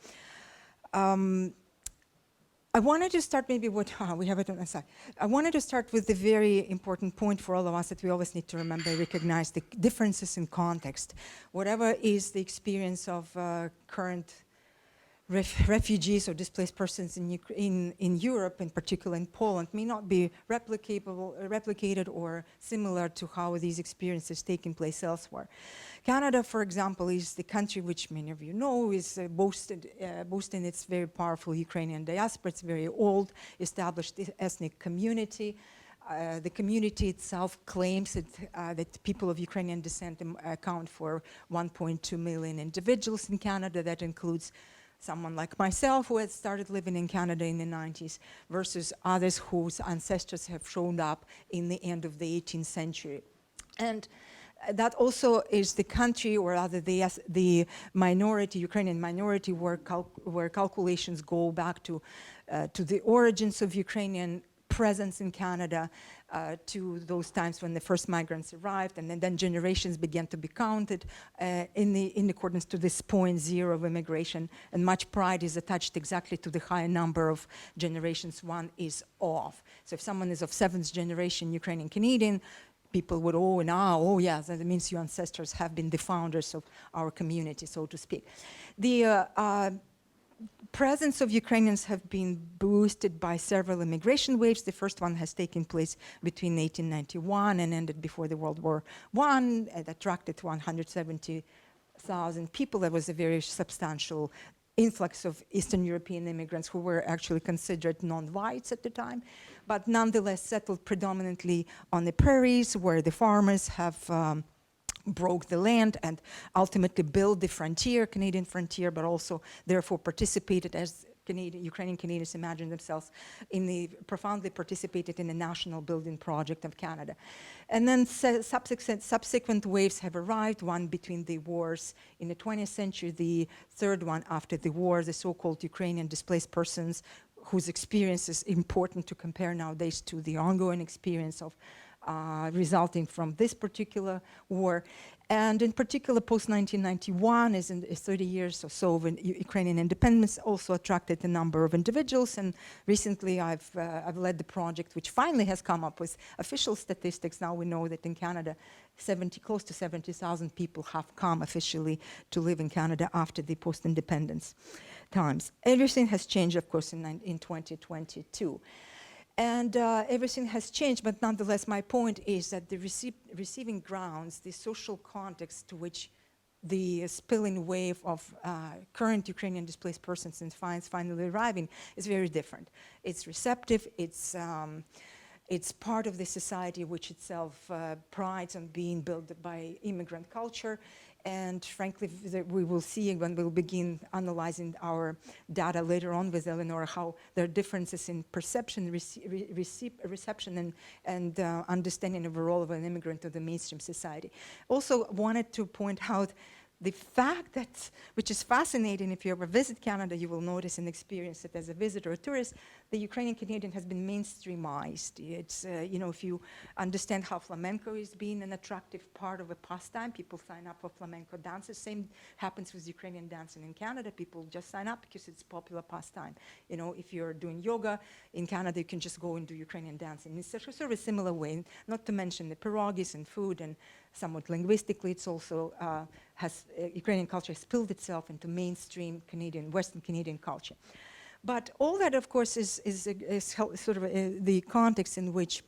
I wanted to start maybe what, we have it on the side. I wanted to start with the very important point for all of us that we always need to remember, recognize the differences in context. Whatever is the experience of current refugees or displaced persons in Europe, in particular in Poland, may not be replicated or similar to how these experiences taking place elsewhere. Canada, for example, is the country which many of you know is boasting its very powerful Ukrainian diaspora. It's a very old, established ethnic community. The community itself claims that people of Ukrainian descent account for 1.2 million individuals in Canada. That includes someone like myself who had started living in Canada in the 90s versus others whose ancestors have shown up in the end of the 18th century. And that also is the country, or rather the minority, Ukrainian minority, where calculations go back to the origins of Ukrainian presence in Canada, to those times when the first migrants arrived, and then generations began to be counted in accordance to this point zero of immigration, and much pride is attached exactly to the high number of generations one is of. So if someone is of 7th generation Ukrainian Canadian, people would, oh yeah, that means your ancestors have been the founders of our community, so to speak. The presence of Ukrainians have been boosted by several immigration waves. The first one has taken place between 1891 and ended before the World War I. It attracted 170,000 people. There was a very substantial influx of Eastern European immigrants who were actually considered non-whites at the time, but nonetheless settled predominantly on the prairies where the farmers have broke the land and ultimately built the frontier, Canadian frontier, but also therefore participated as Ukrainian Canadians imagine themselves profoundly participated in the national building project of Canada. And then subsequent waves have arrived, one between the wars in the 20th century, the third one after the war, the so-called Ukrainian displaced persons whose experience is important to compare nowadays to the ongoing experience of resulting from this particular war. And in particular, post-1991, is 30 years or so of Ukrainian independence, also attracted a number of individuals. And recently, I've led the project, which finally has come up with official statistics. Now we know that in Canada, close to 70,000 people have come officially to live in Canada after the post-independence times. Everything has changed, of course, in 2022. And everything has changed, but nonetheless, my point is that the receiving grounds, the social context to which the spilling wave of current Ukrainian displaced persons and finally arriving is very different. It's receptive, it's part of the society which itself prides on being built by immigrant culture. And frankly, we will see when we'll begin analyzing our data later on with Eleonora how there are differences in perception, reception, and understanding of the role of an immigrant to the mainstream society. Also wanted to point out the fact that, which is fascinating, if you ever visit Canada, you will notice and experience it as a visitor or tourist, the Ukrainian Canadian has been mainstreamized. It's, you know, if you understand how flamenco is being an attractive part of a pastime, people sign up for flamenco dances. Same happens with Ukrainian dancing in Canada. People just sign up because it's popular pastime. You know, if you're doing yoga in Canada, you can just go and do Ukrainian dancing. It's sort of a similar way, not to mention the pierogies and food, and somewhat linguistically, it's also Ukrainian culture has spilled itself into mainstream Canadian, Western Canadian culture. But all that, of course, is sort of the context in which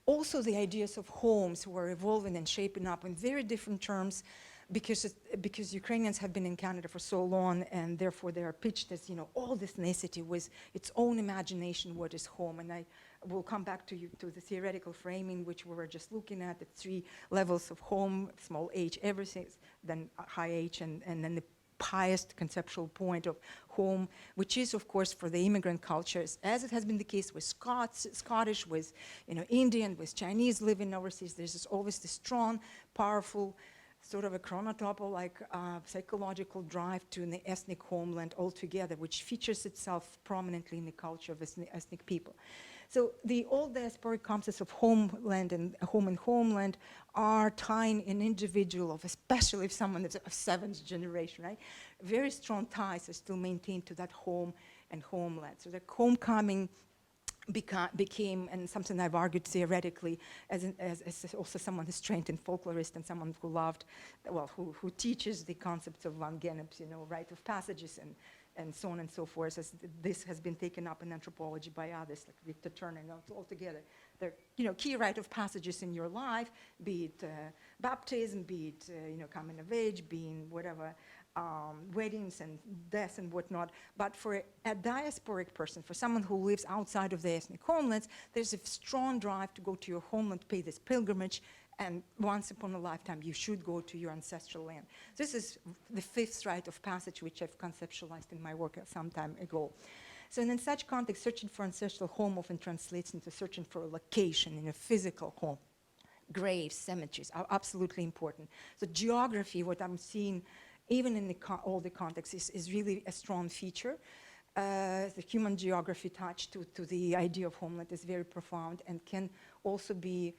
also the ideas of homes were evolving and shaping up in very different terms, because Ukrainians have been in Canada for so long, and therefore they are pitched as, you know, all ethnicity with its own imagination what is home. And I will come back to the theoretical framing, which we were just looking at, the 3 levels of home, small h, everything, then high h, and then the highest conceptual point of home, which is, of course, for the immigrant cultures, as it has been the case with Scottish, with, you know, Indian, with Chinese living overseas. There's always this strong, powerful, sort of a chronotypal, like psychological drive to an ethnic homeland altogether, which features itself prominently in the culture of ethnic people. So the old diasporic concepts of homeland and homeland are tying an individual of, especially if someone is of 7th generation, right? Very strong ties are still maintained to that home and homeland. So the homecoming became, and something I've argued theoretically, as also someone who's trained in folklorist and someone who loved, well, who teaches the concepts of Van Gennep's, you know, rite of passages and so on and so forth, as this has been taken up in anthropology by others, like Victor Turner, and altogether. They're, you know, key rite of passages in your life, be it baptism, be it, you know, coming of age, being whatever, weddings and deaths and whatnot. But for a diasporic person, for someone who lives outside of the ethnic homelands, there's a strong drive to go to your homeland, pay this pilgrimage, and once upon a lifetime, you should go to your ancestral land. This is the 5th rite of passage, which I've conceptualized in my work some time ago. So in such context, searching for ancestral home often translates into searching for a location in a physical home. Graves, cemeteries are absolutely important. So geography, what I'm seeing, even in all the contexts, is really a strong feature. The human geography touch to the idea of homeland is very profound and can also be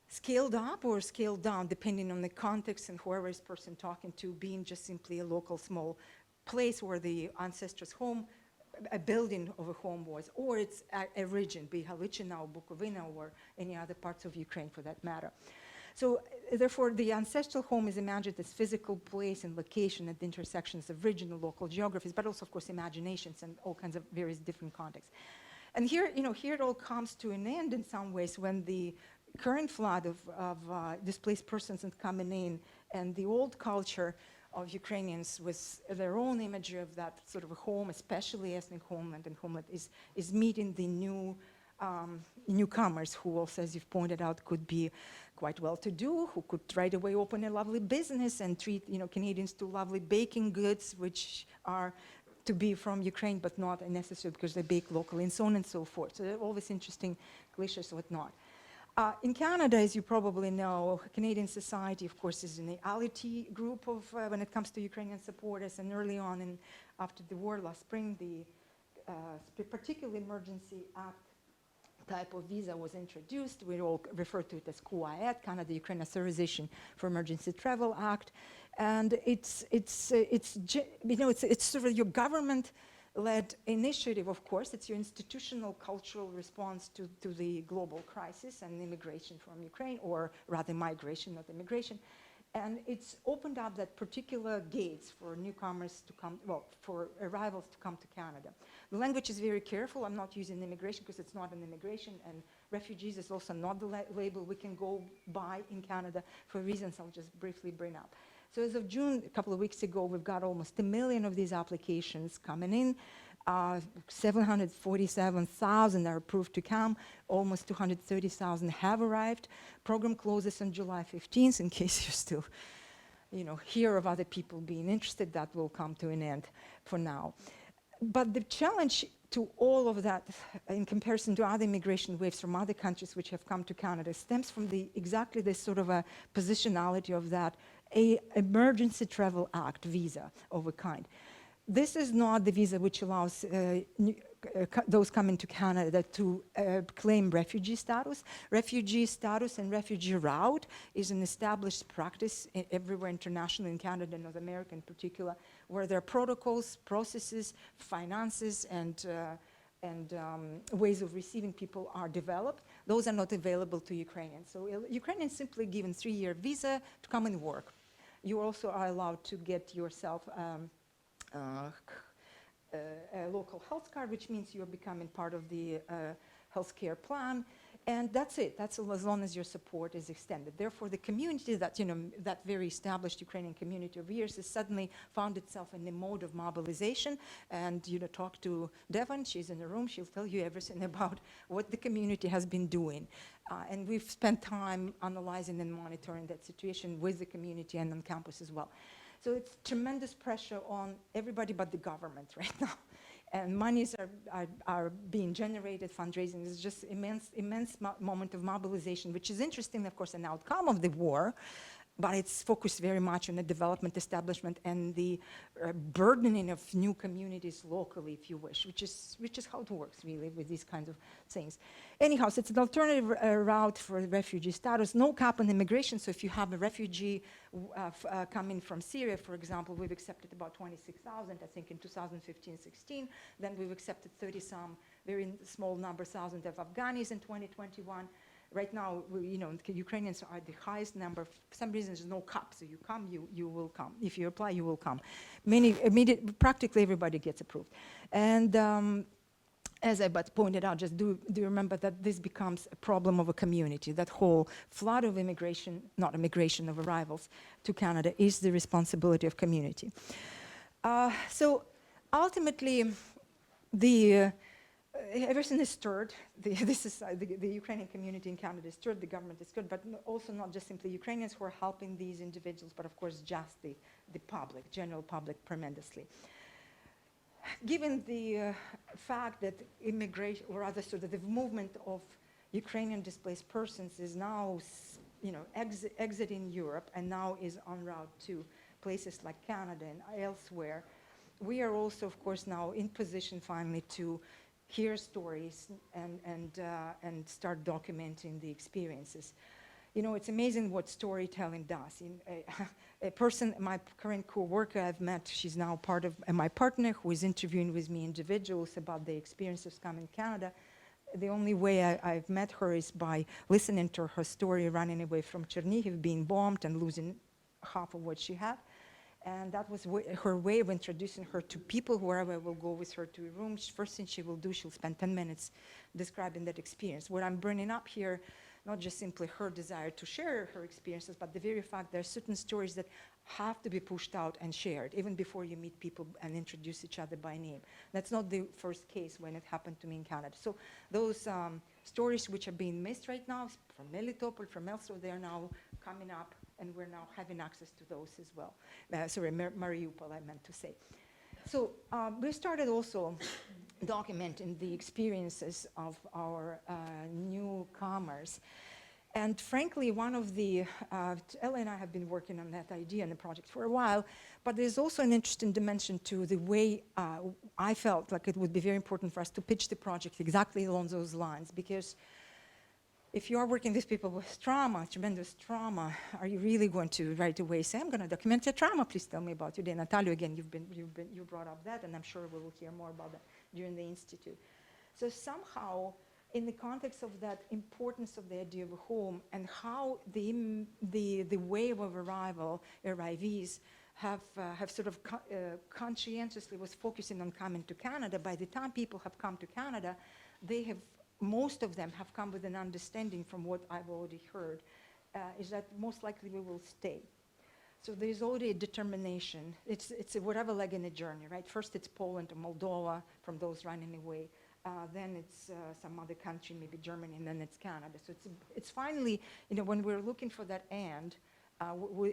scaled up or scaled down depending on the context and whoever is person talking to, being just simply a local small place where the ancestors' home, a building of a home was, or it's a region, be Halichina or Bukovina or any other parts of Ukraine for that matter. So therefore, the ancestral home is imagined as physical place and location at the intersections of regional, local geographies, but also, of course, imaginations and all kinds of various different contexts. And here, you know, here it all comes to an end in some ways when the current flood of displaced persons and coming in, and the old culture of Ukrainians with their own imagery of that sort of a home, especially ethnic homeland and homeland, is meeting the new newcomers who also, as you've pointed out, could be quite well-to-do, who could right away open a lovely business and treat, you know, Canadians to lovely baking goods, which are to be from Ukraine, but not necessarily because they bake locally, and so on and so forth. So there are all these interesting cliches, whatnot. In Canada, as you probably know, Canadian society, of course, is an ality group of when it comes to Ukrainian supporters. And early on, and after the war last spring, the particular emergency act type of visa was introduced. We all refer to it as CUAET, Canada-Ukraine Authorization for Emergency Travel Act, and it's sort of your government-led initiative. Of course, it's your institutional cultural response to the global crisis and immigration from Ukraine, or rather migration, not immigration. And it's opened up that particular gates for newcomers to come, well, for arrivals to come to Canada. The language is very careful. I'm not using immigration because it's not an immigration, and Refugees is also not the label we can go by in Canada for reasons I'll just briefly bring up. So as of June, a couple of weeks ago, we've got almost 1 million of these applications coming in. 747,000 are approved to come. Almost 230,000 have arrived. Program closes on July 15th, in case you're still, hear of other people being interested. That will come to an end for now. But the challenge to all of that, in comparison to other immigration waves from other countries which have come to Canada, stems from exactly this sort of a positionality of that emergency travel act visa of a kind. This is not the visa which allows those coming to Canada to claim refugee status. Refugee status and refugee route is an established practice everywhere internationally, in Canada and North America in particular, where there are protocols, processes, finances, and ways of receiving people are developed. Those are not available to Ukrainians. So Ukrainians simply given 3-year visa to come and work. You also are allowed to get yourself a local health card, which means you're becoming part of the healthcare plan, and that's it. That's as long as your support is extended. Therefore, the community that, that very established Ukrainian community of years has suddenly found itself in a mode of mobilization. And, talk to Devon, she's in the room, she'll tell you everything about what the community has been doing. And we've spent time analyzing and monitoring that situation with the community and on campus as well. So it's tremendous pressure on everybody but the government right now. And monies are being generated, fundraising is just immense moment of mobilization, which is interesting, of course, an outcome of the war, but it's focused very much on the development, establishment, and the burdening of new communities locally, if you wish, which is how it works, really, with these kinds of things. Anyhow, so it's an alternative route for refugee status, no cap on immigration. So if you have a refugee coming from Syria, for example, we've accepted about 26,000, I think, in 2015-16. Then we've accepted 30-some, very small number, thousand of Afghanis in 2021. Right now, Ukrainians are the highest number. For some reason, there's no cap, so you come, you will come. If you apply, you will come. Practically everybody gets approved. And as I pointed out, just do remember that this becomes a problem of a community. That whole flood of immigration, not immigration, of arrivals to Canada is the responsibility of community. So ultimately, everything is stirred. The Ukrainian community in Canada is stirred, the government is stirred, but also not just simply Ukrainians who are helping these individuals, but of course just the public, general public, tremendously. Given the fact that immigration, or rather sort of the movement of Ukrainian displaced persons is now, exiting Europe and now is en route to places like Canada and elsewhere, we are also, of course, now in position finally to hear stories and start documenting the experiences. It's amazing what storytelling does. A person, my current co-worker I've met, she's now part of my partner who is interviewing with me individuals about their experiences coming to Canada. The only way I've met her is by listening to her story, running away from Chernihiv, being bombed and losing half of what she had. And that was her way of introducing her to people. Wherever I will go with her to a room, first thing she will do, she'll spend 10 minutes describing that experience. What I'm bringing up here, not just simply her desire to share her experiences, but the very fact there are certain stories that have to be pushed out and shared, even before you meet people and introduce each other by name. That's not the first case when it happened to me in Canada. So those stories which are being missed right now, from Melitopol, from elsewhere, they are now coming up, and we're now having access to those as well. Mariupol, I meant to say. So we started also documenting the experiences of our newcomers. And frankly, one of the, Ella and I have been working on that idea in the project for a while, but there's also an interesting dimension to the way I felt like it would be very important for us to pitch the project exactly along those lines, because if you are working with people with trauma, tremendous trauma, are you really going to right away say, I'm going to document your trauma, please tell me about your day? Natalia, again, you brought up that, and I'm sure we will hear more about that during the Institute. So somehow, in the context of that importance of the idea of a home and how the wave of arrivees have sort of conscientiously was focusing on coming to Canada, by the time people have come to Canada, they have most of them have come with an understanding from what I've already heard, is that most likely we will stay. So there's already a determination. It's a whatever leg in a journey, right? First it's Poland or Moldova from those running away. Then it's some other country, maybe Germany, and then it's Canada. So it's finally, when we're looking for that end,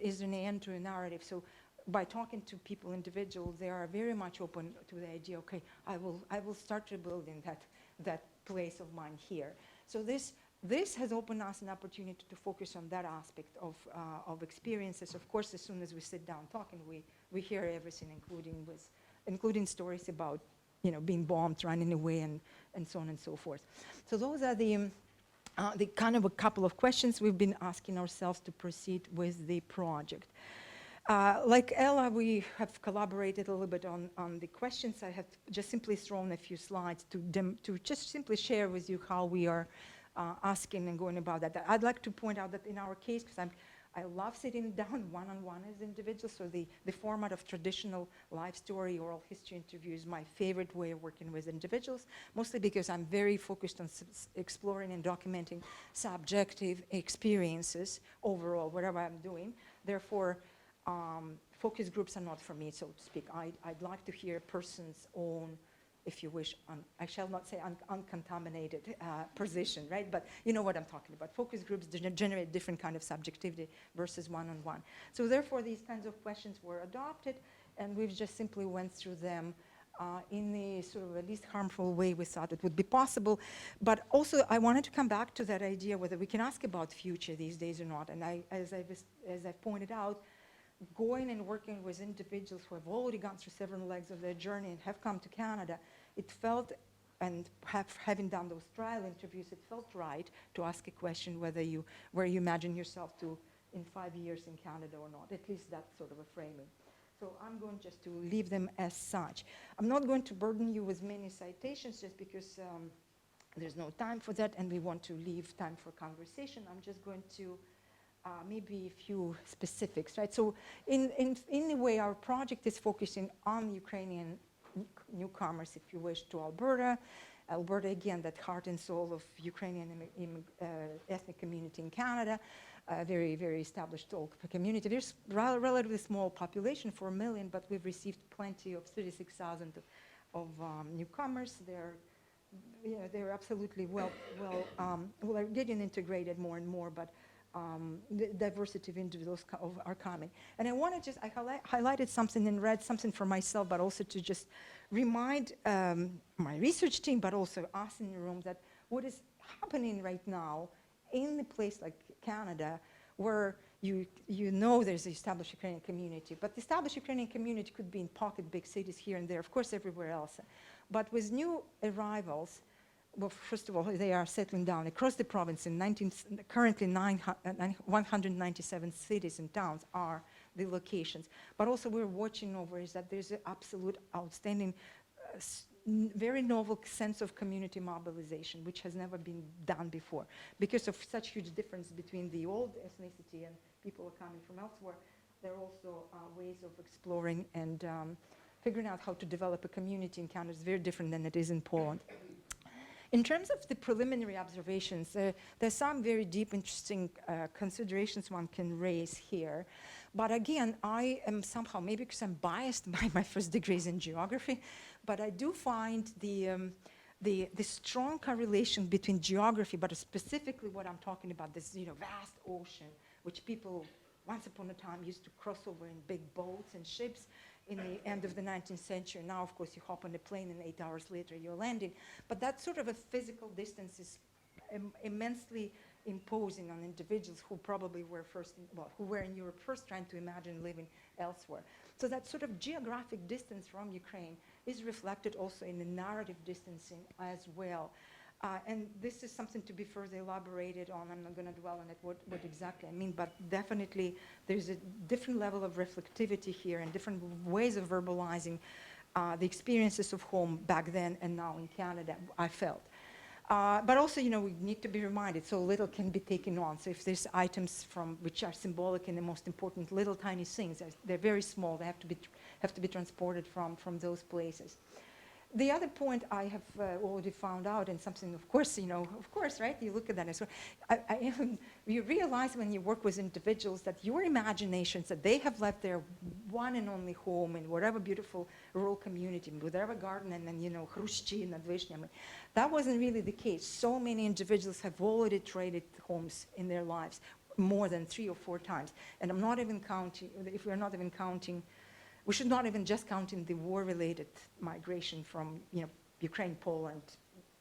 is there an end to a narrative? So by talking to people, individuals, they are very much open to the idea, okay, I will start rebuilding that place of mine here. So this has opened us an opportunity to focus on that aspect of experiences. Of course, as soon as we sit down talking, we hear everything, including stories about being bombed, running away, and so on and so forth. So those are the kind of a couple of questions we've been asking ourselves to proceed with the project. Like Ella, we have collaborated a little bit on the questions. I have just simply thrown a few slides to just simply share with you how we are asking and going about that. I'd like to point out that in our case, because I love sitting down one-on-one as individuals, so the format of traditional life story, oral history interview is my favorite way of working with individuals, mostly because I'm very focused on exploring and documenting subjective experiences overall, whatever I'm doing. Therefore, focus groups are not for me, so to speak. I'd like to hear a person's own, if you wish, I shall not say uncontaminated position, right? But you know what I'm talking about. Focus groups generate different kind of subjectivity versus one-on-one. So therefore, these kinds of questions were adopted, and we've just simply went through them in the sort of at least harmful way we thought it would be possible. But also, I wanted to come back to that idea whether we can ask about future these days or not. And as I've pointed out, going and working with individuals who have already gone through several legs of their journey and have come to Canada, it felt, and having done those trial interviews, it felt right to ask a question where you imagine yourself to in 5 years in Canada or not. At least that's sort of a framing. So I'm going just to leave them as such. I'm not going to burden you with many citations just because there's no time for that and we want to leave time for conversation. I'm just going to maybe a few specifics, right? So in a way, our project is focusing on Ukrainian newcomers, if you wish, to Alberta. Alberta, again, that heart and soul of Ukrainian ethnic community in Canada, a very, very established old community. There's relatively small population, 4 million, but we've received plenty of 36,000 of newcomers. They're absolutely well, getting integrated more and more, but the diversity of individuals are coming. And I want to I highlighted something and read something for myself, but also to just remind my research team, but also us in the room, that what is happening right now in a place like Canada, where you know there's the established Ukrainian community, but the established Ukrainian community could be in pocket big cities here and there, of course everywhere else. But with new arrivals, well, first of all, they are settling down across the province. Currently 197 cities and towns are the locations. But also we're watching over is that there's an absolute outstanding, very novel sense of community mobilization, which has never been done before. Because of such huge difference between the old ethnicity and people are coming from elsewhere, there are also ways of exploring and figuring out how to develop a community in Canada is very different than it is in Poland. In terms of the preliminary observations, there's some very deep, interesting considerations one can raise here. But again, I am somehow, maybe because I'm biased by my first degrees in geography, but I do find the strong correlation between geography, but specifically what I'm talking about, this vast ocean, which people once upon a time used to cross over in big boats and ships, in the end of the 19th century. Now, of course, you hop on a plane and 8 hours later you're landing. But that sort of a physical distance is immensely imposing on individuals who probably were who were in Europe first, trying to imagine living elsewhere. So that sort of geographic distance from Ukraine is reflected also in the narrative distancing as well. And this is something to be further elaborated on. I'm not going to dwell on it, what exactly I mean, but definitely there's a different level of reflectivity here and different ways of verbalizing the experiences of home back then and now in Canada, I felt. But also, we need to be reminded, so little can be taken on. So if there's items which are symbolic and the most important little tiny things, they're very small, they have to be transported from those places. the other point I have already found out, and something, of course, right? You look at that as well. You realize when you work with individuals that your imaginations, that they have left their one and only home in whatever beautiful rural community, whatever garden, and then, Hrushchi and Vishnyami. That wasn't really the case. So many individuals have already traded homes in their lives more than 3 or 4 times. And I'm not even counting, if we're not even counting, we should not even just count in the war-related migration from, Ukraine, Poland,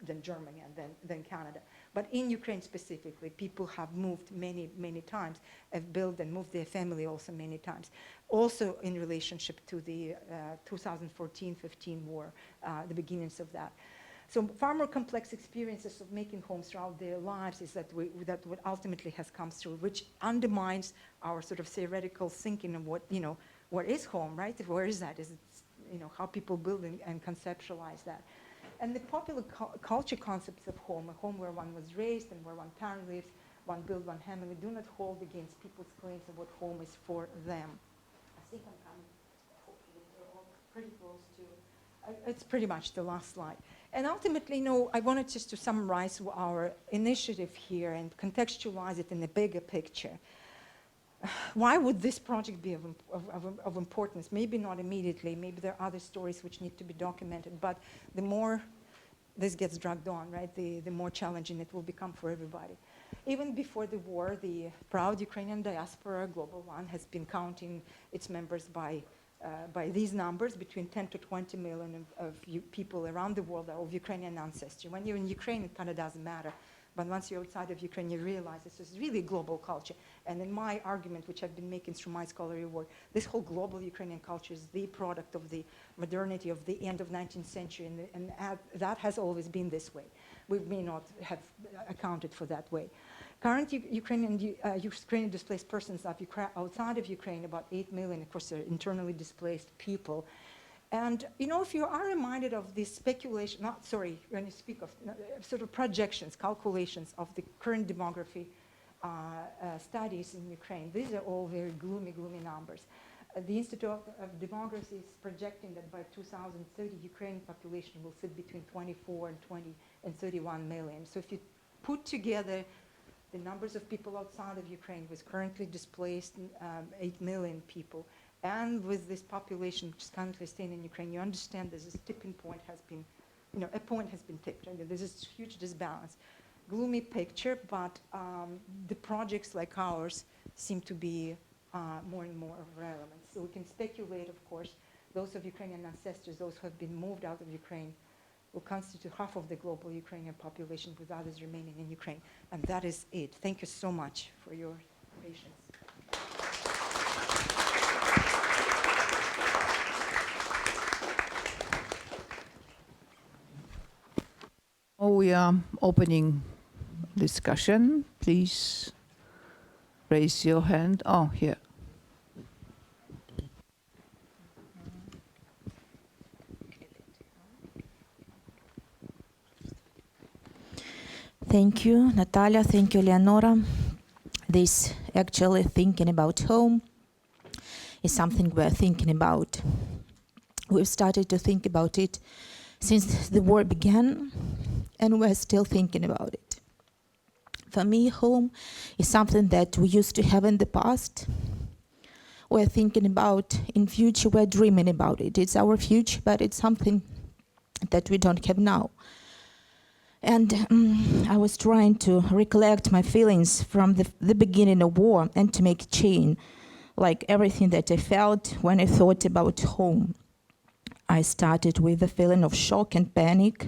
then Germany, and then Canada. But in Ukraine specifically, people have moved many, many times, have built and moved their family also many times. Also in relationship to the 2014-15 war, the beginnings of that. So far more complex experiences of making homes throughout their lives is that what ultimately has come through, which undermines our sort of theoretical thinking of what is home, right? Where is that? Is it, how people build and conceptualize that? And the popular culture concepts of home, a home where one was raised and where one parent lives, one build, one family, do not hold against people's claims of what home is for them. I think I'm coming, hopefully they're all pretty close to, it's pretty much the last slide. And ultimately, I wanted just to summarize our initiative here and contextualize it in the bigger picture. Why would this project be of importance? Maybe not immediately, maybe there are other stories which need to be documented, but the more this gets dragged on, right, the more challenging it will become for everybody. Even before the war, the proud Ukrainian diaspora, Global One, has been counting its members by these numbers, between 10 to 20 million of people around the world are of Ukrainian ancestry. When you're in Ukraine, it kind of doesn't matter. But once you're outside of Ukraine, you realize this is really a global culture. And in my argument, which I've been making through my scholarly work, this whole global Ukrainian culture is the product of the modernity of the end of 19th century, and that has always been this way. We may not have accounted for that way. Current Ukrainian displaced persons outside of Ukraine, about 8 million, of course, they're internally displaced people. And, if you are reminded of the speculation, when you speak of sort of projections, calculations of the current demography studies in Ukraine, these are all very gloomy numbers. The Institute of Demography is projecting that by 2030, Ukrainian population will sit between 24 and 31 million. So if you put together the numbers of people outside of Ukraine with currently displaced 8 million people, and with this population which is currently staying in Ukraine, you understand that this tipping point has been, a point has been tipped. And there's this huge disbalance. Gloomy picture, but the projects like ours seem to be more and more relevant. So we can speculate, of course, those of Ukrainian ancestors, those who have been moved out of Ukraine, will constitute half of the global Ukrainian population, with others remaining in Ukraine. And that is it. Thank you so much for your patience. We are opening discussion. Please raise your hand. Oh, here. Thank you, Natalia. Thank you, Eleonora. This actually thinking about home is something we're thinking about. We've started to think about it since the war began, and we're still thinking about it. For me, home is something that we used to have in the past. We're thinking about in future, we're dreaming about it. It's our future, but it's something that we don't have now. And I was trying to recollect my feelings from the beginning of war and to make a chain, like everything that I felt when I thought about home. I started with a feeling of shock and panic,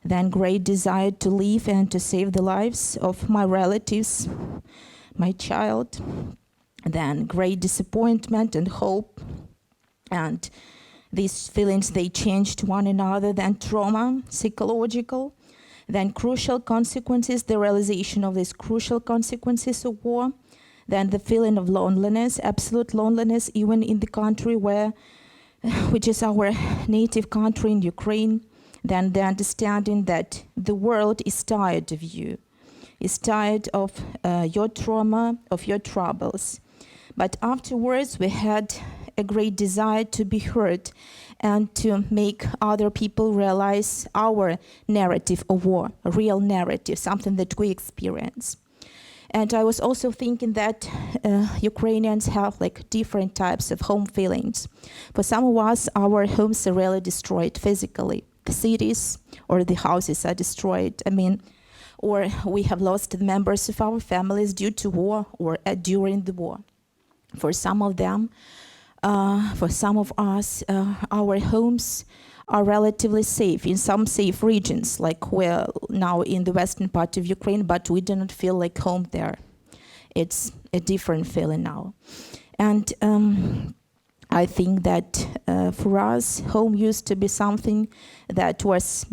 then great desire to live and to save the lives of my relatives, my child, then great disappointment and hope. And these feelings, they changed one another, then trauma, psychological, then crucial consequences, the realization of these crucial consequences of war, then the feeling of loneliness, absolute loneliness, even in the country which is our native country in Ukraine, then the understanding that the world is tired of you, is tired of your trauma, of your troubles. But afterwards we had a great desire to be heard and to make other people realize our narrative of war, a real narrative, something that we experience. And I was also thinking that Ukrainians have like different types of home feelings. For some of us, our homes are really destroyed physically. The cities or the houses are destroyed. Or we have lost members of our families due to war or during the war. For some of them, for some of us, our homes are relatively safe in some safe regions, like we're now in the western part of Ukraine, but we do not feel like home there. It's a different feeling now. And I think that for us, home used to be something that was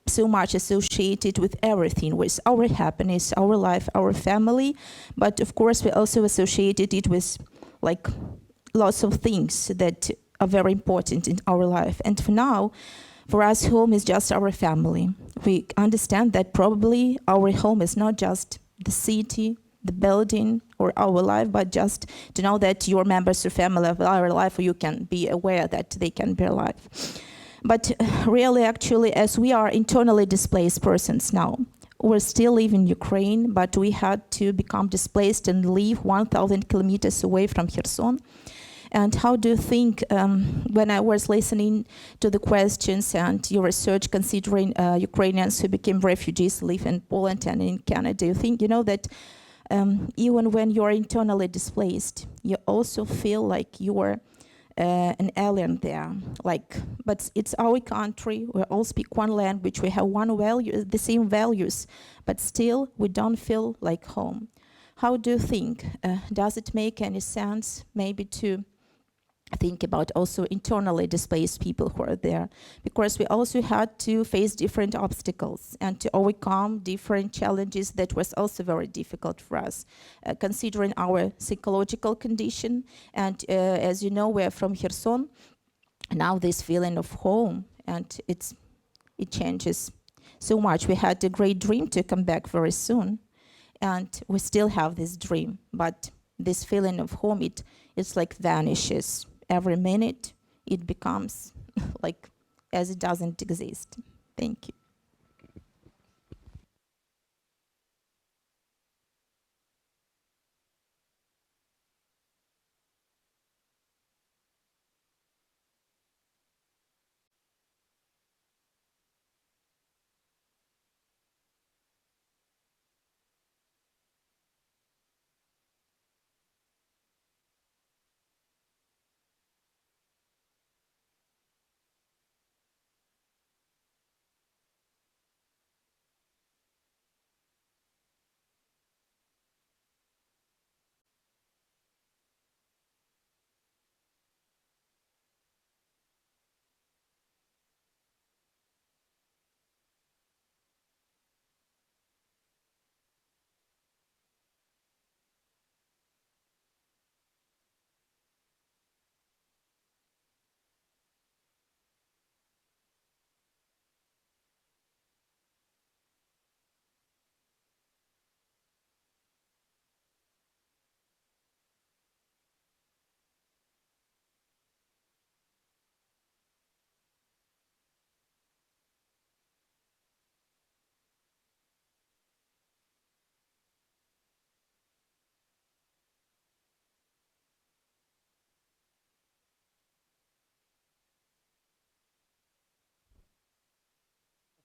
so much associated with everything, with our happiness, our life, our family. But of course, we also associated it with like lots of things that are very important in our life. And for now, for us, home is just our family. We understand that probably our home is not just the city, the building, or our life, but just to know that your members of family of our life, you can be aware that they can be alive. But really, actually, as we are internally displaced persons now, we still live in Ukraine, but we had to become displaced and live 1,000 kilometers away from Kherson. And how do you think, when I was listening to the questions and your research considering Ukrainians who became refugees, live in Poland and in Canada, you think, that even when you're internally displaced, you also feel like you're an alien there. But it's our country, we all speak one language, we have one value, the same values, but still we don't feel like home. How do you think? Does it make any sense maybe to think about also internally displaced people who are there? Because we also had to face different obstacles and to overcome different challenges that was also very difficult for us, considering our psychological condition. And as you know, we're from Kherson. Now this feeling of home, and it changes so much. We had a great dream to come back very soon, and we still have this dream, but this feeling of home, it's like vanishes. Every minute it becomes like as it doesn't exist. Thank you.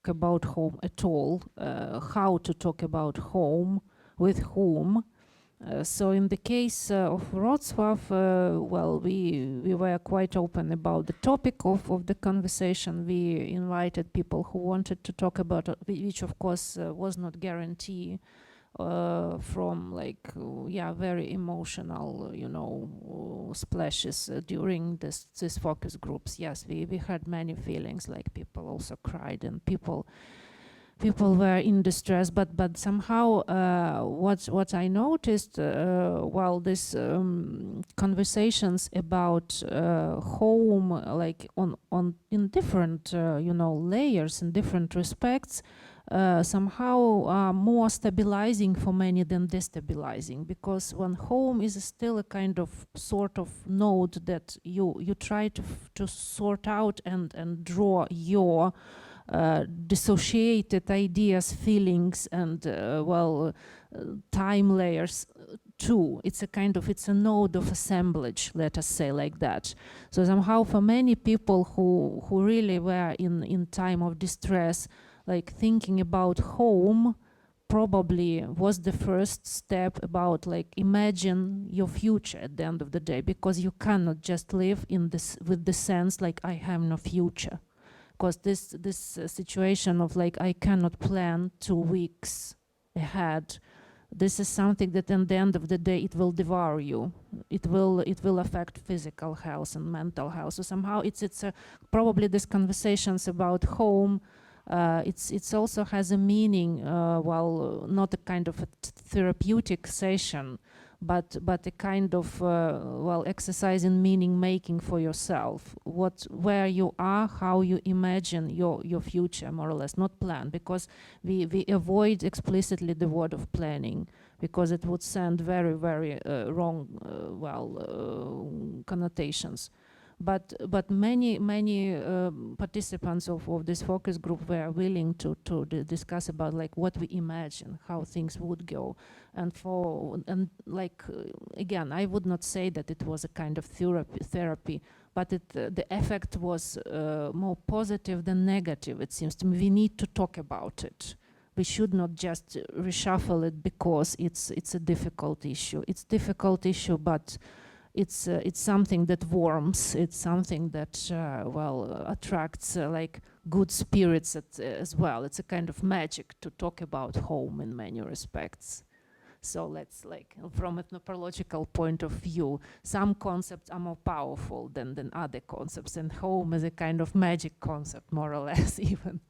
About home at all, how to talk about home, with whom. So in the case of Wrocław, well, we were quite open about the topic of the conversation. We invited people who wanted to talk about, which of course was not guarantee from very emotional, splashes during this focus groups. Yes, we had many feelings, like people also cried and people were in distress, but somehow what I noticed while these conversations about home, like on in different layers, in different respects, somehow are more stabilizing for many than destabilizing, because when home is still a kind of sort of node that you try to sort out and draw your dissociated ideas, feelings, and time layers too. It's a node of assemblage, let us say like that. So somehow for many people who really were in time of distress, like thinking about home probably was the first step about like imagine your future at the end of the day, because you cannot just live in this with the sense like I have no future, because this situation of like I cannot plan 2 weeks ahead, this is something that at the end of the day it will devour you. It will affect physical health and mental health. So somehow it's probably these conversations about home. It's also has a meaning. Not a kind of a therapeutic session, but a kind of exercise in meaning making for yourself. Where you are, how you imagine your future, more or less, not plan, because we avoid explicitly the word of planning, because it would send very wrong connotations. But many participants of this focus group were willing to discuss about like what we imagine, how things would go, again, I would not say that it was a kind of therapy, but the effect was more positive than negative. It seems to me we need to talk about it. We should not just reshuffle it because it's a difficult issue. It's a difficult issue, but it's something that warms. It's something that attracts like good spirits as well. It's a kind of magic to talk about home in many respects. So let's like from an anthropological point of view, some concepts are more powerful than other concepts, and home is a kind of magic concept, more or less, even.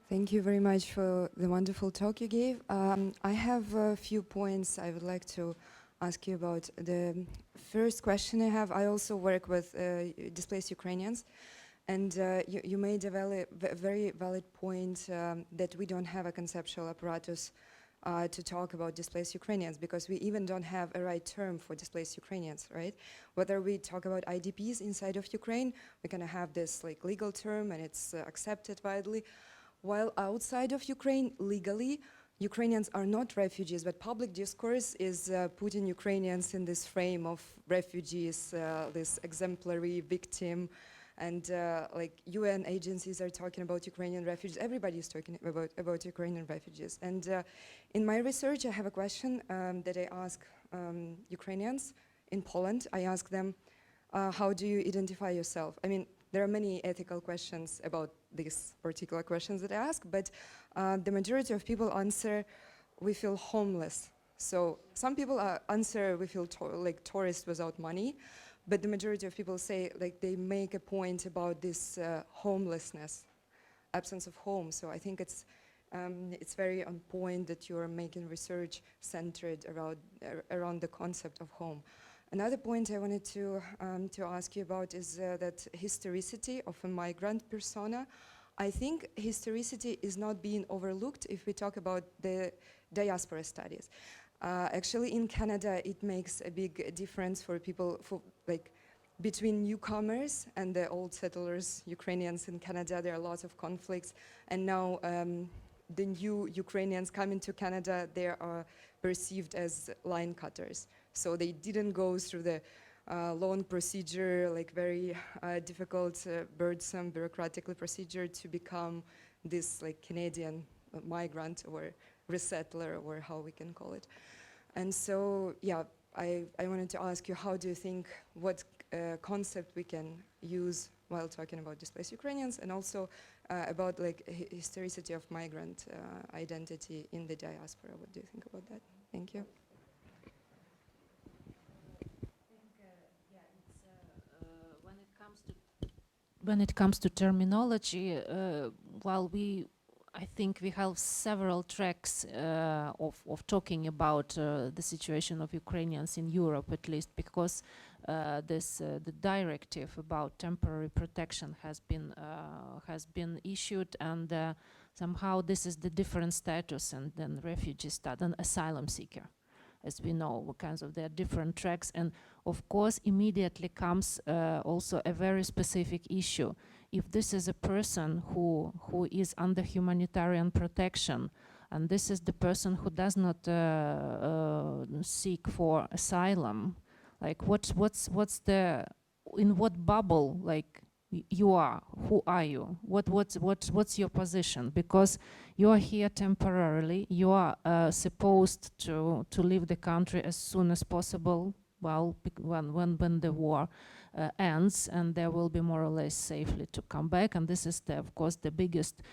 Thank you very much for the wonderful talk you gave. I have a few points I would like to ask you about. The first question I have, I also work with displaced Ukrainians, and you made a very valid point that we don't have a conceptual apparatus to talk about displaced Ukrainians, because we even don't have a right term for displaced Ukrainians, right? Whether we talk about IDPs inside of Ukraine, we're gonna have this like legal term and it's accepted widely. While outside of Ukraine, legally, Ukrainians are not refugees, but public discourse is putting Ukrainians in this frame of refugees, this exemplary victim, and like UN agencies are talking about Ukrainian refugees. Everybody is talking about Ukrainian refugees. And in my research, I have a question that I ask Ukrainians in Poland. I ask them, how do you identify yourself? I mean, there are many ethical questions about these particular questions that I ask, but the majority of people answer, we feel homeless. So some people answer, we feel like tourists without money, but the majority of people say, like, they make a point about this homelessness, absence of home. So I think it's very on point that you're making research centered around the concept of home. Another point I wanted to ask you about is that historicity of a migrant persona. I think historicity is not being overlooked if we talk about the diaspora studies. Actually, in Canada, it makes a big difference for people, between newcomers and the old settlers, Ukrainians in Canada. There are lots of conflicts, and now the new Ukrainians coming to Canada, they are perceived as line cutters. So they didn't go through the long procedure, like very difficult, burdensome, bureaucratically procedure to become this like Canadian migrant or resettler, or how we can call it. And so, yeah, I wanted to ask you, how do you think, what concept we can use while talking about displaced Ukrainians, and also about like historicity of migrant identity in the diaspora? What do you think about that? Thank you. When it comes to terminology, I think we have several tracks of talking about the situation of Ukrainians in Europe, at least because the directive about temporary protection has been issued, and somehow this is the different status, and then refugee status and asylum seeker. As we know, what kinds of there are different tracks, and of course immediately comes also a very specific issue. If this is a person who is under humanitarian protection, and this is the person who does not seek for asylum, like what's the, in what bubble, like you are, who are you, what's your position? Because you are here temporarily, you are supposed to leave the country as soon as possible, well, when the war ends, and there will be more or less safely to come back. And this is of course the biggest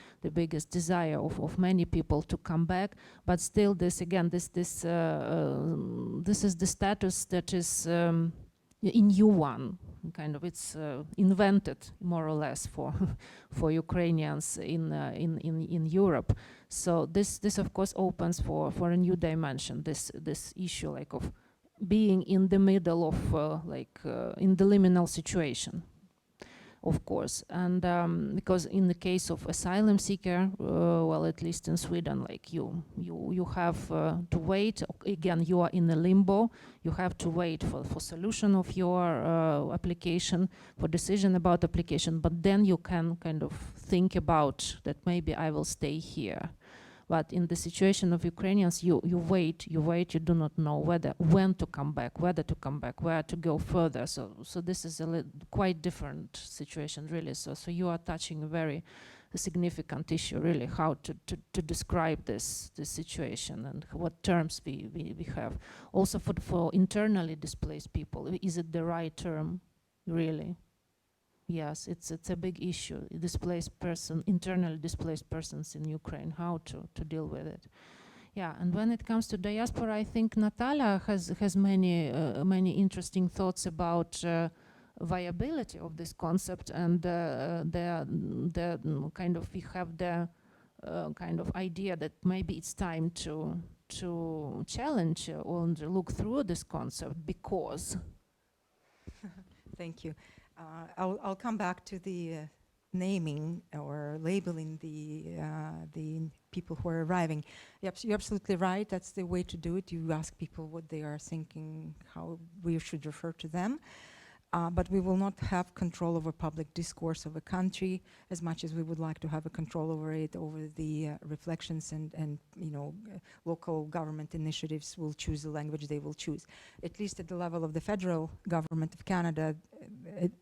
desire of many people to come back. But still, this is the status that is a new one, kind of. It's invented more or less for Ukrainians in Europe. So this of course opens for a new dimension. This issue like of being in the middle of in the liminal situation, of course. And because in the case of asylum seeker, well, at least in Sweden, like you have to wait. Again, you are in a limbo. You have to wait for solution of your application, for decision about application. But then you can kind of think about that maybe I will stay here. But in the situation of Ukrainians, you wait, you do not know when to come back, whether to come back, where to go further. So this is a quite different situation, really. So you are touching a very significant issue, really, how to describe this situation and what terms we have. Also for internally displaced people, is it the right term, really? Yes, it's a big issue. Internally displaced persons in Ukraine, how to deal with it. Yeah, and when it comes to diaspora, I think Natalia has many interesting thoughts about viability of this concept, and the kind of, we have the kind of idea that maybe it's time to challenge or look through this concept, because. Thank you. I'll come back to the naming or labeling the people who are arriving. You're absolutely right. That's the way to do it. You ask people what they are thinking, how we should refer to them. But we will not have control over public discourse of a country as much as we would like to have a control over it, over the reflections and local government initiatives will choose the language they will choose. At least at the level of the federal government of Canada,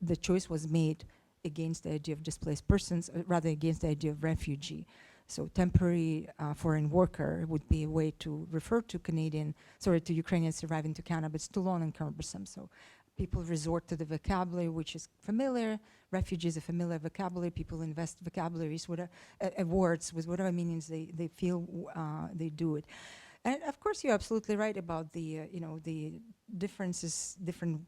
the choice was made against the idea of displaced persons, rather against the idea of refugee. So temporary foreign worker would be a way to refer to to Ukrainians arriving to Canada, but it's too long and cumbersome. So people resort to the vocabulary which is familiar. Refugees a familiar vocabulary. People invest vocabularies, words with whatever meanings they feel they do it. And of course, you're absolutely right about the the differences, different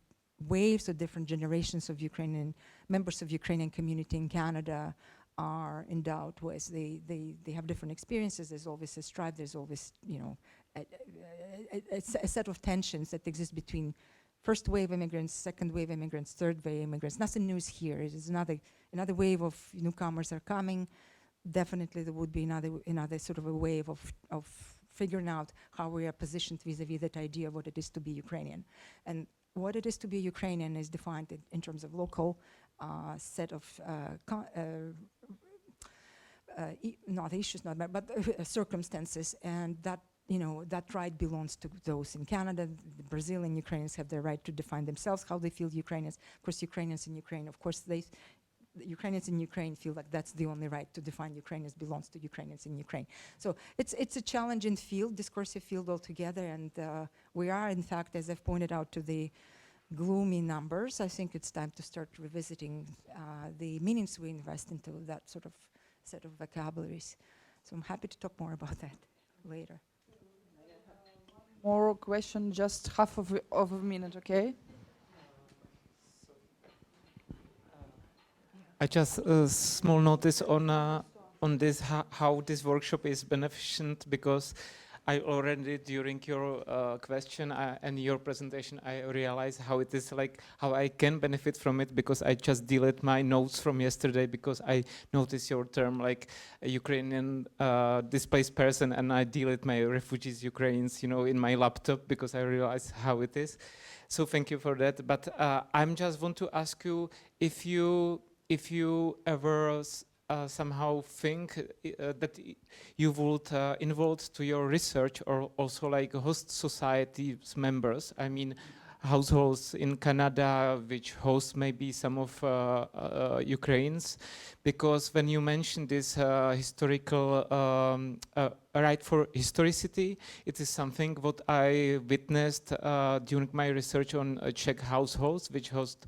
waves or different generations of Ukrainian members of Ukrainian community in Canada are endowed with. They have different experiences. There's always a strife. There's always a set of tensions that exist between first wave immigrants, second wave immigrants, third wave immigrants. Nothing new is here. It is another wave of newcomers are coming. Definitely there would be another sort of a wave of figuring out how we are positioned vis-a-vis that idea of what it is to be Ukrainian. And what it is to be Ukrainian is defined in terms of local set of not issues, but circumstances, and that that right belongs to those in Canada. The Brazilian Ukrainians have the right to define themselves, how they feel Ukrainians. Of course, Ukrainians in Ukraine, of course, the Ukrainians in Ukraine feel like that's the only right to define Ukrainians belongs to Ukrainians in Ukraine. So it's a challenging field, discursive field altogether, and we are, in fact, as I've pointed out, to the gloomy numbers. I think it's time to start revisiting the meanings we invest into that sort of set of vocabularies. So I'm happy to talk more about that later. More question, just half of a minute, okay? I just a small notice on on this, how this workshop is beneficent, because I already, during your question and your presentation, I realized how it is like, how I can benefit from it, because I just deleted my notes from yesterday because I noticed your term like a Ukrainian displaced person, and I deleted my refugees, Ukrainians, you know, in my laptop because I realized how it is. So thank you for that. But I'm just want to ask you if you ever somehow think that you would involve to your research or also like host societies members. I mean, households in Canada which host maybe some of Ukrainians, because when you mentioned this historical right for historicity, it is something what I witnessed during my research on Czech households which host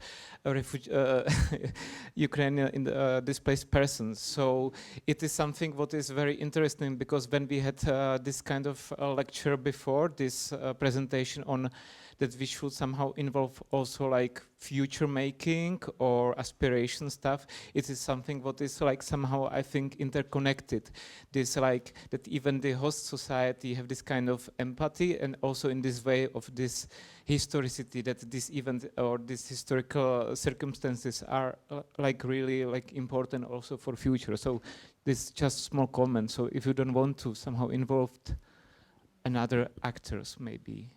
Ukrainian displaced persons. So it is something what is very interesting, because when we had this kind of lecture before this presentation on that we should somehow involve also like future making or aspiration stuff, it is something what is like somehow I think interconnected. This like that even the host society have this kind of empathy, and also in this way of this historicity, that this event or these historical circumstances are like really like important also for future. So this just small comment. So if you don't want to somehow involve another actors maybe.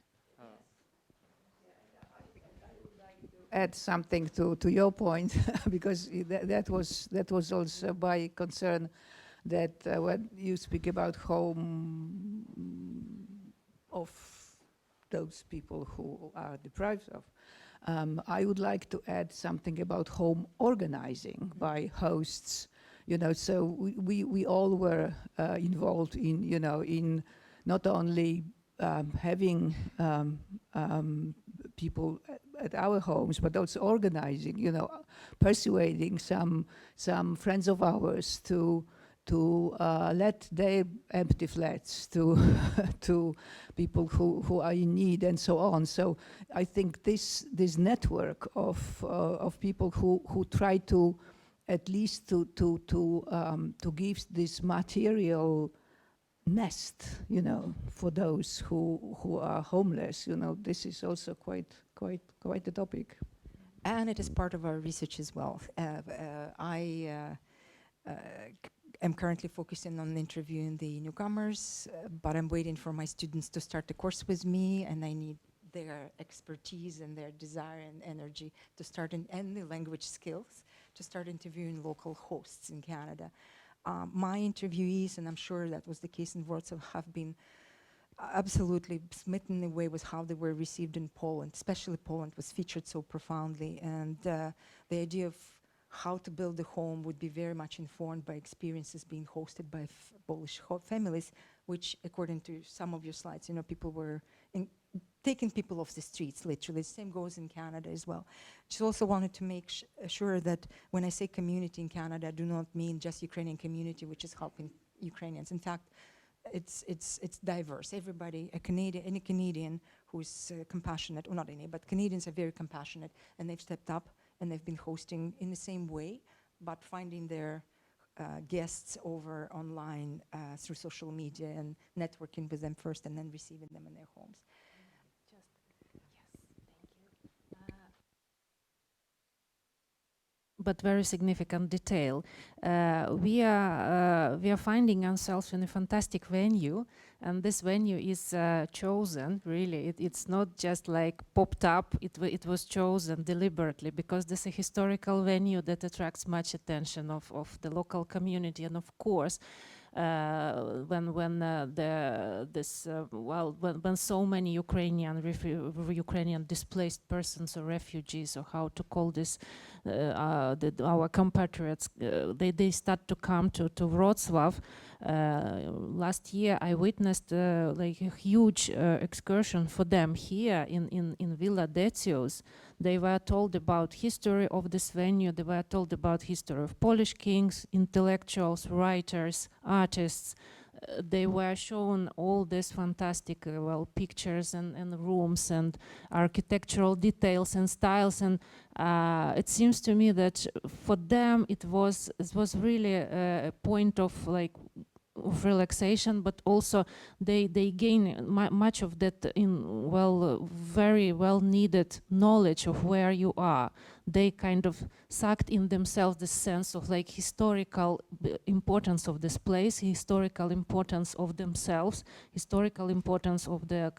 Add something to your point because that was also my concern, that when you speak about home of those people who are deprived of, I would like to add something about home organizing by hosts. You know, so we all were involved in, you know, in not only having people at our homes, but also organizing, you know, persuading some friends of ours to let their empty flats to to people who are in need and so on. So I think this network of people who try to at least to give this material nest, you know, for those who are homeless, you know, this is also quite a topic. And it is part of our research as well. I am currently focusing on interviewing the newcomers, but I'm waiting for my students to start the course with me, and I need their expertise and their desire and energy to start and the language skills to start interviewing local hosts in Canada. My interviewees, and I'm sure that was the case in Wrocław, have been absolutely smitten away with how they were received in Poland. Especially Poland was featured so profoundly, and the idea of how to build a home would be very much informed by experiences being hosted by Polish families, which, according to some of your slides, you know, people were taking people off the streets, literally. The same goes in Canada as well. Just also wanted to make sure that when I say community in Canada, I do not mean just Ukrainian community, which is helping Ukrainians. In fact, it's diverse. Everybody, any Canadian who's compassionate, or not any, but Canadians are very compassionate, and they've stepped up and they've been hosting in the same way, but finding their guests over online through social media and networking with them first, and then receiving them in their homes. But very significant detail. We are finding ourselves in a fantastic venue, and this venue is chosen. Really, it's not just like popped up. It was chosen deliberately because this is a historical venue that attracts much attention of the local community, and of course, when so many Ukrainian displaced persons or refugees, or how to call this, our compatriots, they start to come to Wrocław. Last year I witnessed like a huge excursion for them here in Villa Decius. They were told about history of this venue. They were told about history of Polish kings, intellectuals, writers, artists. they were shown all these fantastic pictures and rooms and architectural details and styles, and it seems to me that for them it was really a point of relaxation, but also they gain much of that in very well needed knowledge of where you are. They kind of sucked in themselves the sense of historical importance of this place, historical importance of themselves, historical importance of the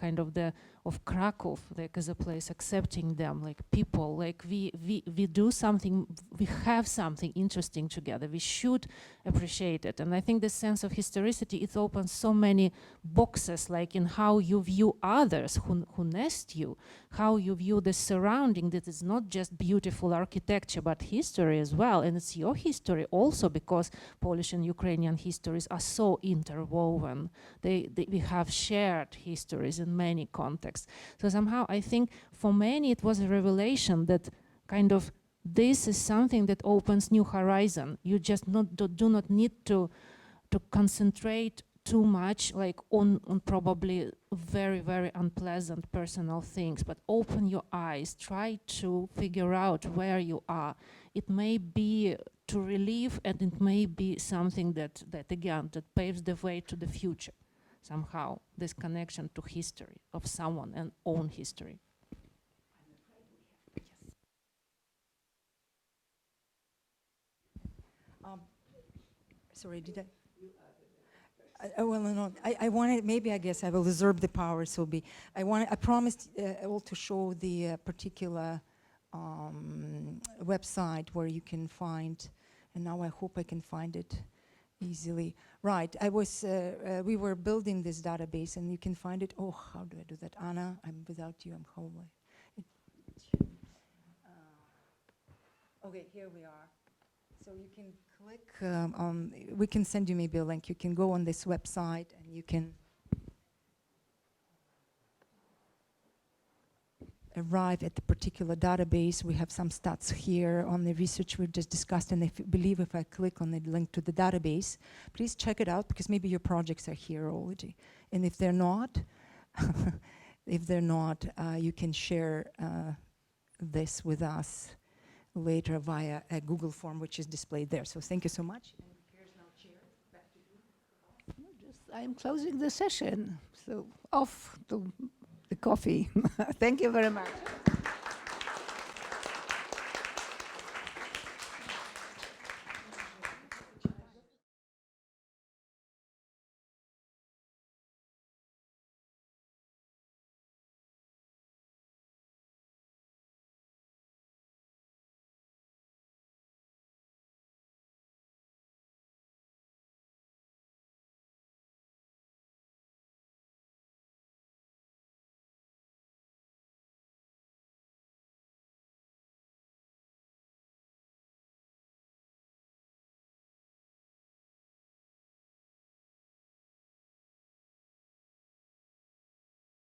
of Kraków, as a place accepting them, people, we do something, we have something interesting together, we should appreciate it. And I think the sense of historicity, it opens so many boxes, in how you view others who nest you, how you view the surrounding, that is not just beautiful architecture, but history as well. And it's your history also, because Polish and Ukrainian histories are so interwoven. We have shared histories in many contexts. So somehow I think for many it was a revelation that this is something that opens new horizon. You just do not need to concentrate too much on probably very, very unpleasant personal things, but open your eyes, try to figure out where you are. It may be to relieve, and it may be something that paves the way to the future. Somehow, this connection to history of someone and own history. Sorry, did I wanted, maybe I guess I will reserve the power, so I promised all to show the particular website where you can find, and now I hope I can find it easily. Right, we were building this database, and you can find it. Oh, how do I do that? Anna, without you, I'm homely. Okay, here we are. So you can click we can send you maybe a link. You can go on this website and you can arrive at the particular database. We have some stats here on the research we just discussed, and I believe if I click on the link to the database, please check it out, because maybe your projects are here already. And if they're not, you can share this with us later via a Google form, which is displayed there. So thank you so much. And here's now Chair, back to you. I'm closing the session, so off to the coffee. Thank you very much.